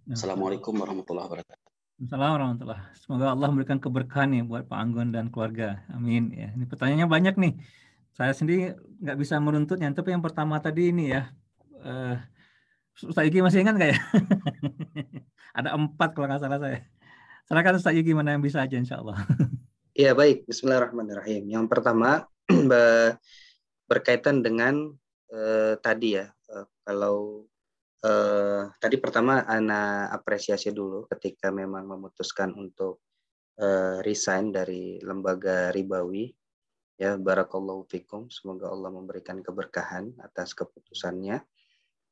Assalamualaikum warahmatullahi wabarakatuh. Assalamualaikum warahmatullahi wabarakatuh. Semoga Allah memberikan keberkahan nih buat Pak Anggun dan keluarga. Amin. Ya, ini pertanyaannya banyak nih. Saya sendiri nggak bisa meruntutnya, tapi yang pertama tadi ini ya, Ustaz Yuki masih ingat nggak ya? Ada 4 kalau nggak salah saya. Silakan Ustaz Yuki, mana yang bisa aja insya Allah. Ya baik, Bismillahirrahmanirrahim. Yang pertama berkaitan dengan tadi ya, kalau tadi pertama Ana apresiasi dulu ketika memang memutuskan untuk resign dari lembaga ribawi. Ya, barakallahu fikum. Semoga Allah memberikan keberkahan atas keputusannya.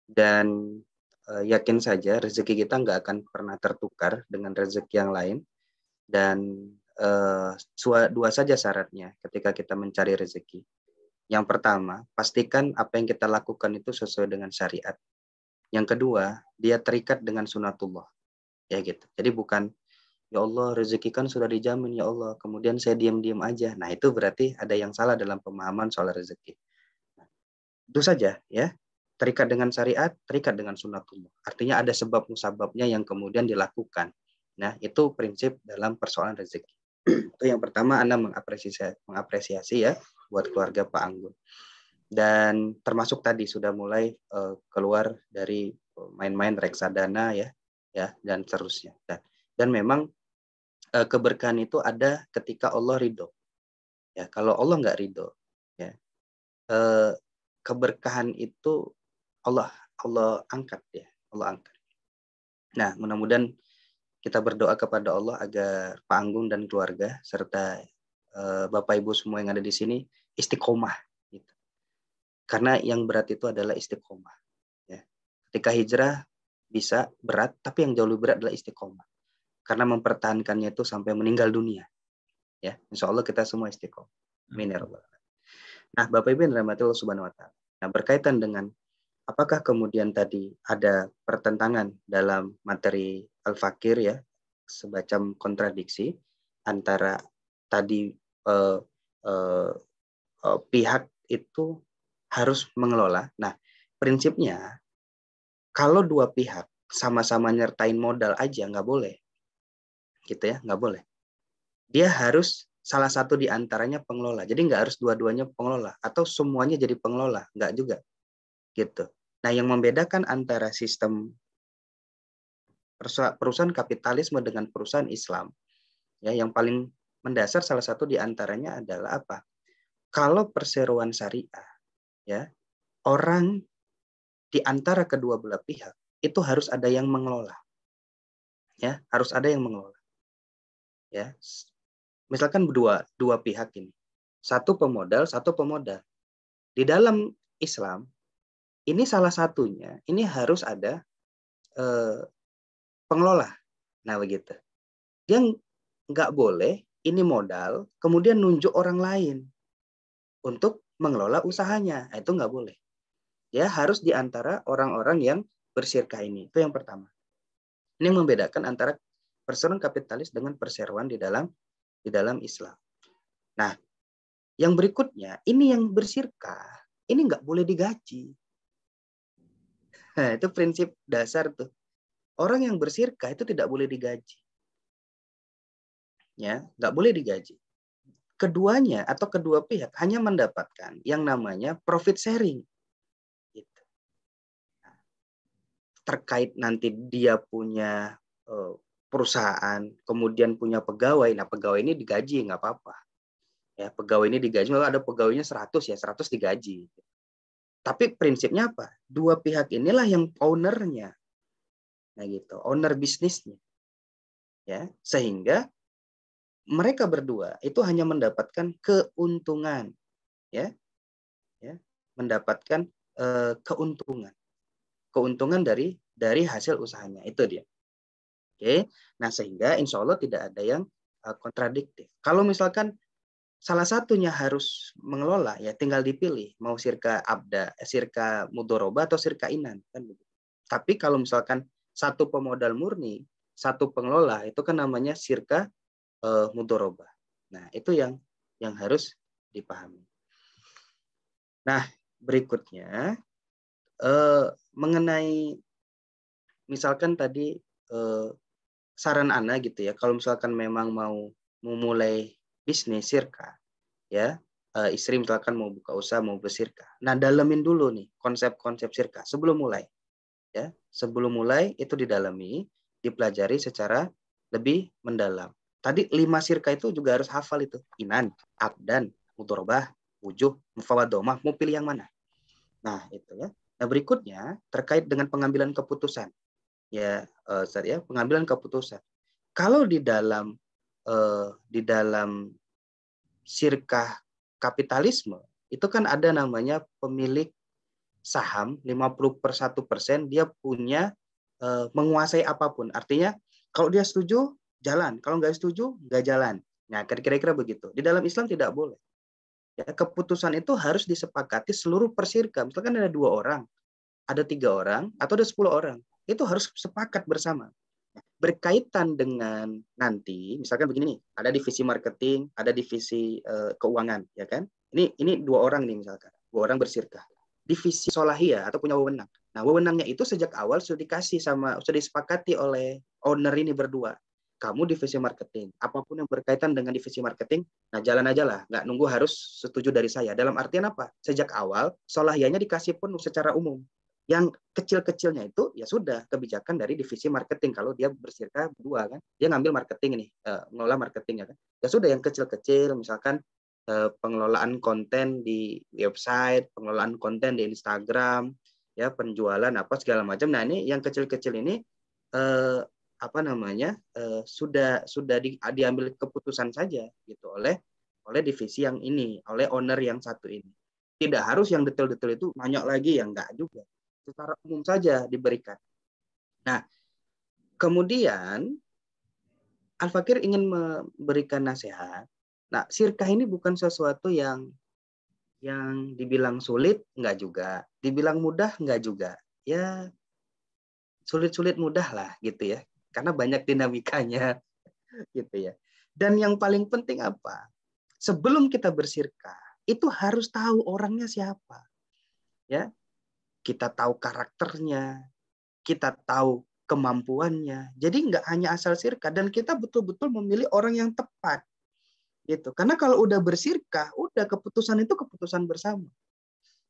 Dan yakin saja rezeki kita nggak akan pernah tertukar dengan rezeki yang lain. Dan dua saja syaratnya ketika kita mencari rezeki. Yang pertama, pastikan apa yang kita lakukan itu sesuai dengan syariat. Yang kedua, dia terikat dengan sunatullah. Ya gitu. Jadi bukan ya Allah, rezeki kan sudah dijamin ya Allah, kemudian saya diam-diam aja. Nah, itu berarti ada yang salah dalam pemahaman soal rezeki. Nah, itu saja ya. Terikat dengan syariat, terikat dengan sunatullah. Artinya ada sebab musababnya yang kemudian dilakukan. Nah, itu prinsip dalam persoalan rezeki. Itu yang pertama, Anda mengapresiasi ya buat keluarga Pak Anggun. Dan termasuk tadi sudah mulai keluar dari main-main reksadana ya dan seterusnya. Dan memang keberkahan itu ada ketika Allah ridho. Ya, kalau Allah nggak ridho, ya keberkahan itu Allah angkat ya, Allah angkat. Nah, mudah-mudahan kita berdoa kepada Allah agar Pak Anggun dan keluarga serta Bapak Ibu semua yang ada di sini istiqomah. Gitu. Karena yang berat itu adalah istiqomah. Ya. Ketika hijrah bisa berat, tapi yang jauh lebih berat adalah istiqomah. karena mempertahankannya itu sampai meninggal dunia. Ya, insya Allah kita semua istiqomah. Amin ya rabbal alamin. Nah, Bapak Ibu yang dirahmati Allah Subhanahu wa taala. Nah, berkaitan dengan apakah kemudian tadi ada pertentangan dalam materi Al-Fakir ya, semacam kontradiksi antara tadi pihak itu harus mengelola. Nah, prinsipnya kalau dua pihak sama-sama nyertain modal aja nggak boleh, gitu ya, nggak boleh. Dia harus salah satu di antaranya pengelola. Jadi nggak harus dua-duanya pengelola atau semuanya jadi pengelola, nggak juga, gitu. Nah, yang membedakan antara sistem perusahaan kapitalisme dengan perusahaan Islam, ya, yang paling mendasar salah satu di antaranya adalah apa? Kalau perseroan syariah, ya, orang di antara kedua belah pihak itu harus ada yang mengelola, ya, harus ada yang mengelola, ya. Misalkan dua pihak ini, satu pemodal, satu pemodal. Di dalam Islam ini salah satunya ini harus ada pengelola. Nah begitu. Dia nggak boleh ini modal kemudian nunjuk orang lain untuk mengelola usahanya. Nah, itu nggak boleh. Ya harus di antara orang-orang yang bersyirkah ini. Itu yang pertama. Ini yang membedakan antara perseroan kapitalis dengan perseroan di dalam Islam. Nah, yang berikutnya ini yang bersyirkah ini nggak boleh digaji. Nah, itu prinsip dasar tuh. Orang yang bersyirkah itu tidak boleh digaji. Ya, nggak boleh digaji. Keduanya atau kedua pihak hanya mendapatkan yang namanya profit sharing. Gitu. Nah, terkait nanti dia punya perusahaan, kemudian punya pegawai. Nah, pegawai ini digaji nggak apa-apa. Ya, pegawai ini digaji, kalau ada pegawainya 100 ya 100 digaji. Tapi prinsipnya apa? Dua pihak inilah yang ownernya. Nah gitu, owner bisnisnya. Ya, sehingga mereka berdua itu hanya mendapatkan keuntungan, ya, mendapatkan keuntungan dari hasil usahanya, itu dia. Oke, nah sehingga insya Allah tidak ada yang kontradiktif. Kalau misalkan salah satunya harus mengelola, ya tinggal dipilih mau sirka abda, sirka mudoroba atau sirka inan, kan begitu. Tapi kalau misalkan satu pemodal murni, satu pengelola, itu kan namanya sirka mudoroba. Nah, itu yang harus dipahami. Nah, berikutnya mengenai misalkan tadi saran Ana gitu ya, kalau misalkan memang mau memulai bisnis sirka, ya istri misalkan mau buka usaha, mau bersirka. Nah, dalemin dulu nih konsep-konsep sirka sebelum mulai. Ya, sebelum mulai itu didalami, dipelajari secara lebih mendalam. Tadi 5 sirka itu juga harus hafal itu. Inan, abdan, mudorobah, wujuh, mufawadomah, mau pilih yang mana. Nah, itu ya. Nah, berikutnya terkait dengan pengambilan keputusan. Ya, pengambilan keputusan. Kalau di dalam sirkah kapitalisme, itu kan ada namanya pemilik saham 50%, dia punya menguasai apapun. Artinya kalau dia setuju jalan, kalau nggak setuju nggak jalan. Nah, kira-kira begitu. Di dalam Islam tidak boleh. Ya, keputusan itu harus disepakati seluruh persirka. Misalkan ada 2 orang, ada 3 orang, atau ada 10 orang, itu harus sepakat bersama. Berkaitan dengan nanti, misalkan begini nih, ada divisi marketing, ada divisi keuangan, ya kan? Ini 2 orang nih misalkan, 2 orang bersirkah. Divisi solahiyah atau punya wewenang. Nah, wewenangnya itu sejak awal sudah disepakati oleh owner ini berdua. Kamu divisi marketing, apapun yang berkaitan dengan divisi marketing, nah jalan aja lah, nggak nunggu harus setuju dari saya. Dalam artian apa? Sejak awal solahiyahnya dikasih pun secara umum. Yang kecil-kecilnya itu ya sudah kebijakan dari divisi marketing. Kalau dia bersirka berdua kan, dia ngambil marketing ini, mengelola marketingnya kan. Ya sudah yang kecil-kecil, misalkan pengelolaan konten di website, pengelolaan konten di Instagram, ya penjualan apa segala macam. Nah ini yang kecil-kecil ini sudah diambil keputusan saja gitu oleh divisi yang ini, oleh owner yang satu ini. Tidak harus yang detail-detail itu banyak lagi, yang enggak juga. Secara umum saja diberikan. Nah, kemudian Al-Fakir ingin memberikan nasihat. Nah, sirkah ini bukan sesuatu yang dibilang sulit, enggak juga. Dibilang mudah, enggak juga. Ya, sulit-sulit mudah lah gitu ya. Karena banyak dinamikanya gitu ya. Dan yang paling penting apa? Sebelum kita bersirkah, itu harus tahu orangnya siapa. Ya, kita tahu karakternya, kita tahu kemampuannya. Jadi nggak hanya asal sirkah, dan kita betul-betul memilih orang yang tepat. Gitu. Karena kalau udah bersirkah, udah keputusan itu keputusan bersama.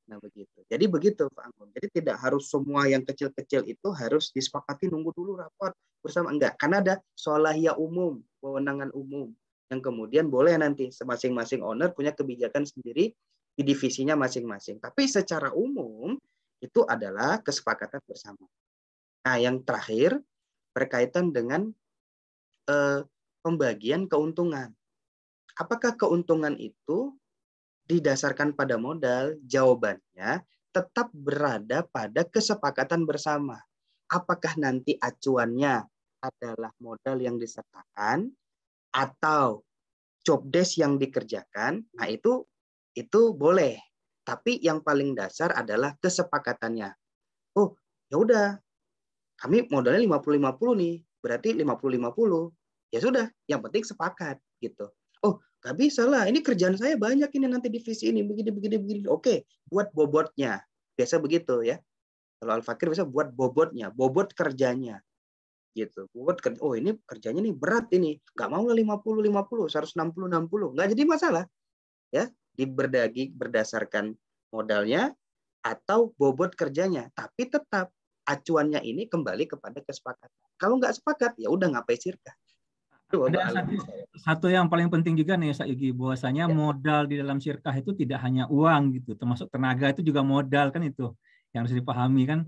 Nah begitu. Jadi begitu Pak Anggun. Jadi tidak harus semua yang kecil-kecil itu harus disepakati nunggu dulu rapat bersama. Enggak. Karena ada sholahiyah umum, kewenangan umum. Yang kemudian boleh nanti masing-masing owner punya kebijakan sendiri di divisinya masing-masing. Tapi secara umum itu adalah kesepakatan bersama. Nah, yang terakhir berkaitan dengan pembagian keuntungan. Apakah keuntungan itu didasarkan pada modal? Jawabannya tetap berada pada kesepakatan bersama. Apakah nanti acuannya adalah modal yang disertakan atau job desk yang dikerjakan? Nah, itu boleh. Tapi yang paling dasar adalah kesepakatannya. Oh, ya udah. Kami modalnya 50-50 nih. Berarti 50-50. Ya sudah, yang penting sepakat gitu. Oh, nggak bisa lah. Ini kerjaan saya banyak ini nanti divisi ini begini. Oke, buat bobotnya. Biasa begitu ya. Kalau Al-Fakir bisa buat bobotnya, bobot kerjanya. Gitu. Bobot kerja. Oh, ini kerjanya nih berat ini. Nggak mau lah 50-50, 160-60. Nggak jadi masalah. Ya, diberdagi berdasarkan modalnya atau bobot kerjanya. Tapi tetap acuannya ini kembali kepada kesepakatan. Kalau nggak sepakat, ya udah ngapain sirkah. Ada satu yang paling penting juga nih Ustaz Yugi, bahwasanya modal di dalam sirkah itu tidak hanya uang gitu, termasuk tenaga itu juga modal kan, itu yang harus dipahami kan.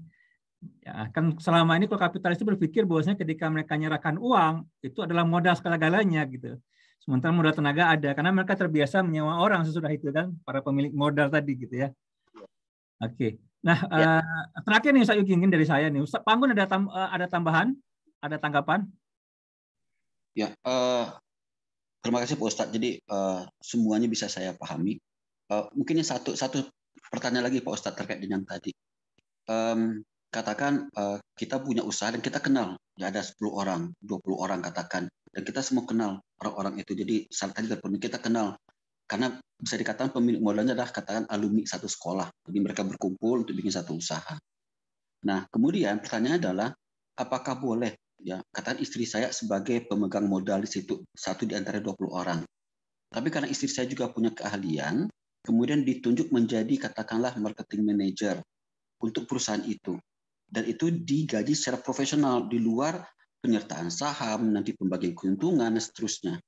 Ya, kan selama ini kalau kapitalis itu berpikir bahwasanya ketika mereka menyerahkan uang itu adalah modal segala-galanya gitu. Sementara modal tenaga ada karena mereka terbiasa menyewa orang sesudah itu kan, para pemilik modal tadi gitu ya. Oke. Nah, terakhir nih Ustaz Yugi, ingin dari saya nih. Ustaz Panggun ada tambahan? Ada tanggapan? Ya, terima kasih Pak Ustadz. Jadi semuanya bisa saya pahami. Mungkin satu pertanyaan lagi Pak Ustadz terkait dengan tadi. Katakan kita punya usaha dan kita kenal. Ya ada 10 orang, 20 orang katakan. Dan kita semua kenal orang-orang itu. Jadi saat tadi kita kenal. Karena bisa dikatakan pemilik modalnya adalah katakan alumni satu sekolah. Jadi mereka berkumpul untuk bikin satu usaha. Nah, kemudian pertanyaannya adalah apakah boleh ya katakan istri saya sebagai pemegang modal di situ, satu di antara 20 orang. Tapi karena istri saya juga punya keahlian, kemudian ditunjuk menjadi katakanlah marketing manager untuk perusahaan itu. Dan itu digaji secara profesional di luar penyertaan saham, nanti pembagian keuntungan dan seterusnya.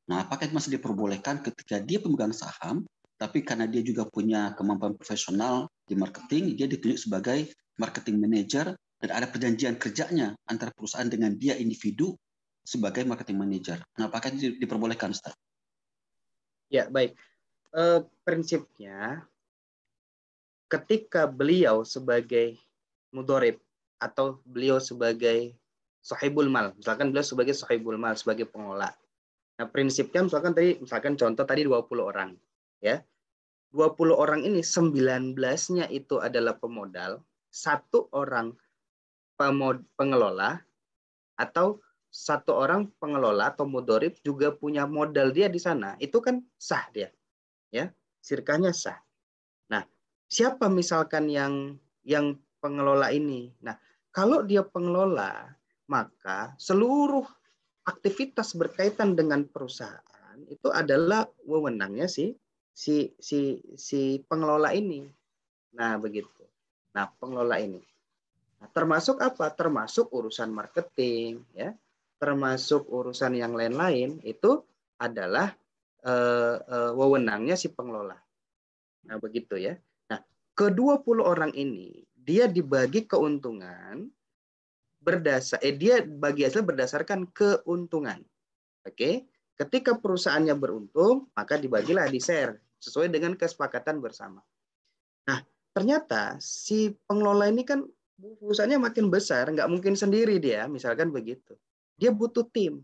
Nah, apakah itu masih diperbolehkan ketika dia pemegang saham, tapi karena dia juga punya kemampuan profesional di marketing, dia ditunjuk sebagai marketing manager dan ada perjanjian kerjanya antara perusahaan dengan dia individu sebagai marketing manager. Nah, apakah itu diperbolehkan, Ustaz? Ya, baik. Prinsipnya, ketika beliau sebagai mudorib atau beliau sebagai sahibul mal, misalkan beliau sebagai sahibul mal, sebagai pengelola. Nah, prinsipnya misalkan contoh tadi 20 orang, ya. 20 orang ini 19-nya itu adalah pemodal, satu orang pengelola, atau satu orang pengelola atau mudorib juga punya modal dia di sana, itu kan sah dia, ya, sirkahnya sah. Nah, siapa misalkan yang pengelola ini? Nah, kalau dia pengelola, maka seluruh aktivitas berkaitan dengan perusahaan itu adalah wewenangnya si pengelola ini. Nah, begitu. Nah, pengelola ini. Nah, termasuk apa? Termasuk urusan marketing, ya. Termasuk urusan yang lain-lain itu adalah wewenangnya si pengelola. Nah, begitu ya. Nah, ke-20 orang ini dia dibagi keuntungan dia bagi hasil berdasarkan keuntungan. Oke, ketika perusahaannya beruntung, maka dibagilah di share sesuai dengan kesepakatan bersama. Nah, ternyata si pengelola ini kan perusahaannya makin besar, nggak mungkin sendiri dia, misalkan begitu. Dia butuh tim.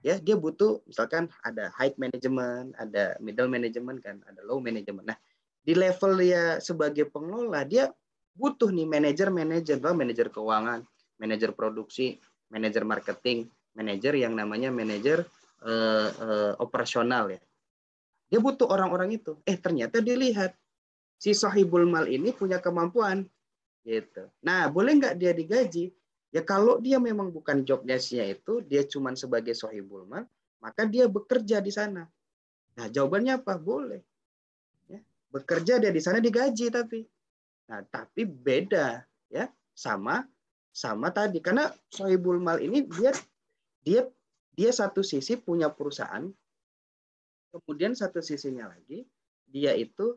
ya dia butuh misalkan ada high management, ada middle management kan, ada low management. Nah, di level dia sebagai pengelola dia butuh nih manajer, manajer keuangan, manajer produksi, manajer marketing, manajer yang namanya manajer operasional ya. Dia butuh orang-orang itu. Ternyata dilihat si sahibul mal ini punya kemampuan gitu. Nah, boleh nggak dia digaji? Ya kalau dia memang bukan job desk-nya itu, dia cuma sebagai sahibul mal, maka dia bekerja di sana. Nah, jawabannya apa? Boleh. Ya, bekerja dia di sana digaji tapi. Nah, tapi beda ya sama tadi karena sahibul mal ini dia satu sisi punya perusahaan, kemudian satu sisinya lagi dia itu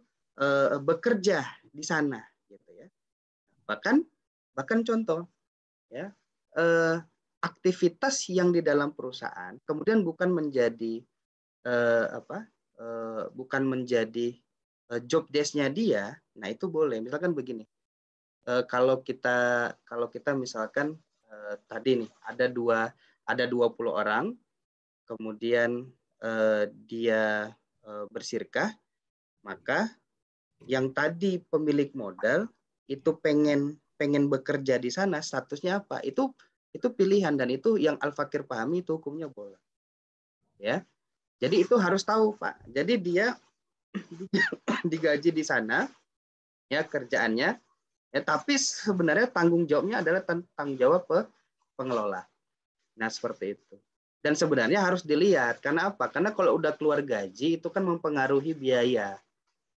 bekerja di sana gitu ya. Bahkan contoh ya, aktivitas yang di dalam perusahaan kemudian bukan menjadi bukan menjadi job desk-nya dia. Nah, itu boleh. Misalkan begini. Kalau kita misalkan tadi nih ada 20 orang, kemudian dia bersirkah, maka yang tadi pemilik modal itu pengen bekerja di sana, statusnya apa? Itu pilihan, dan itu yang Al-Fakir pahami itu hukumnya boleh. Ya. Jadi itu harus tahu, Pak. Jadi dia digaji di sana ya kerjaannya, ya, tapi sebenarnya tanggung jawabnya adalah tanggung jawab pengelola. Nah, seperti itu. Dan sebenarnya harus dilihat karena apa? Karena kalau udah keluar gaji itu kan mempengaruhi biaya.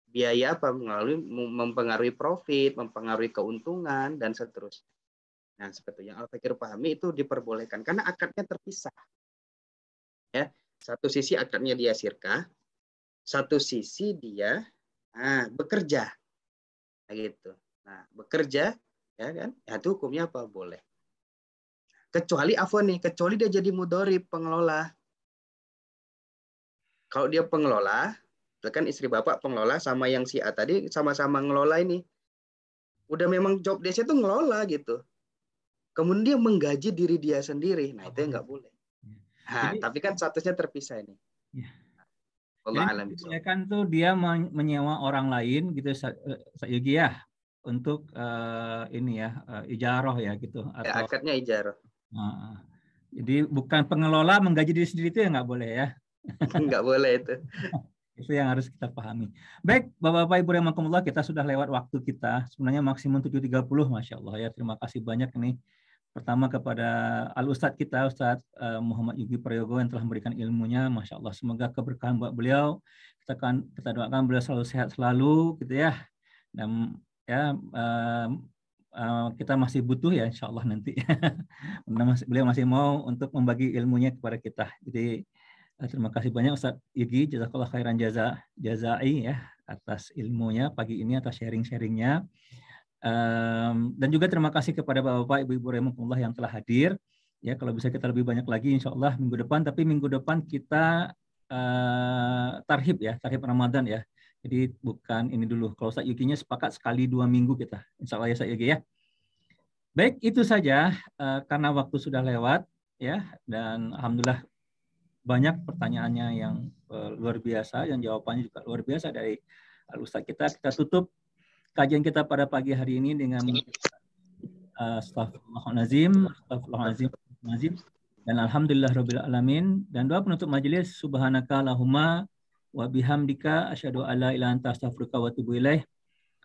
Biaya apa? Mempengaruhi profit, mempengaruhi keuntungan dan seterusnya. Nah, seperti yang Al-Fakir pahami itu diperbolehkan karena akadnya terpisah. Ya, satu sisi akadnya dia sirkah, satu sisi dia bekerja. Gitu. Nah, bekerja ya kan? Ya, itu hukumnya apa? Boleh. Kecuali kecuali dia jadi mudhorib, pengelola. Kalau dia pengelola, kan istri bapak pengelola sama yang si A tadi sama-sama ngelola ini. Udah memang job desk-nya itu ngelola gitu. Kemudian dia menggaji diri dia sendiri. Nah, itu nggak boleh. Nah, tapi kan statusnya terpisah ini. Ya. Allah alam. Jadi kan tuh dia menyewa orang lain gitu, Yogi ya, untuk ini ya ijaroh ya gitu. Atau akadnya ijaroh. Jadi bukan pengelola menggaji diri sendiri itu ya nggak boleh ya. Nggak boleh itu. Itu yang harus kita pahami. Baik, Bapak-Bapak Ibu rahimakumullah, kita sudah lewat waktu kita. Sebenarnya maksimum 7.30, Masya Allah ya. Terima kasih banyak ini. Pertama kepada Al-Ustadz kita, Ustadz Muhammad Yogi Prayogo yang telah memberikan ilmunya. Masya Allah, semoga keberkahan buat beliau. Kita doakan beliau selalu sehat selalu gitu ya. Dan ya kita masih butuh ya insya Allah nanti. Beliau masih mau untuk membagi ilmunya kepada kita. Jadi terima kasih banyak Ustaz Yogi, jazakallah khairan jazai ya atas ilmunya pagi ini, atas sharing-sharingnya. Dan juga terima kasih kepada Bapak-Bapak, Ibu-Ibu rahimakumullah yang telah hadir. Ya, kalau bisa kita lebih banyak lagi insya Allah minggu depan. Tapi minggu depan kita tarhib ya, tarhib Ramadan ya. Jadi bukan ini dulu. Kalau Ustaz Yoginya sepakat sekali 2 minggu kita. Insya Allah ya Ustaz Yogi ya. Baik, itu saja karena waktu sudah lewat ya, dan alhamdulillah banyak pertanyaannya yang luar biasa, yang jawabannya juga luar biasa dari Ustaz kita. Kita tutup kajian kita pada pagi hari ini dengan Astaghfirullahaladzim, dan alhamdulillahirabbil alamin, dan doa penutup majelis, subhanaka lahumma wa bihamdika asyhadu alla ilaha illa anta astaghfiruka wa atubu ilaih.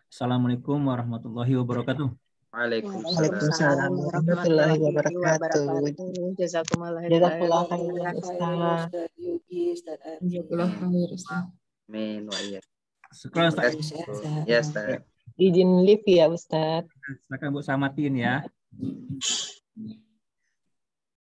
Assalamualaikum warahmatullahi wabarakatuh. Waalaikumsalam warahmatullahi wabarakatuh. Jazakumullah khairan Ustaz Yogi, Ustaz Amin wa iyyakum. Syukran Ustaz. Ya, Ustaz. Izin live ya Ustaz. Silakan Bu Samatin ya.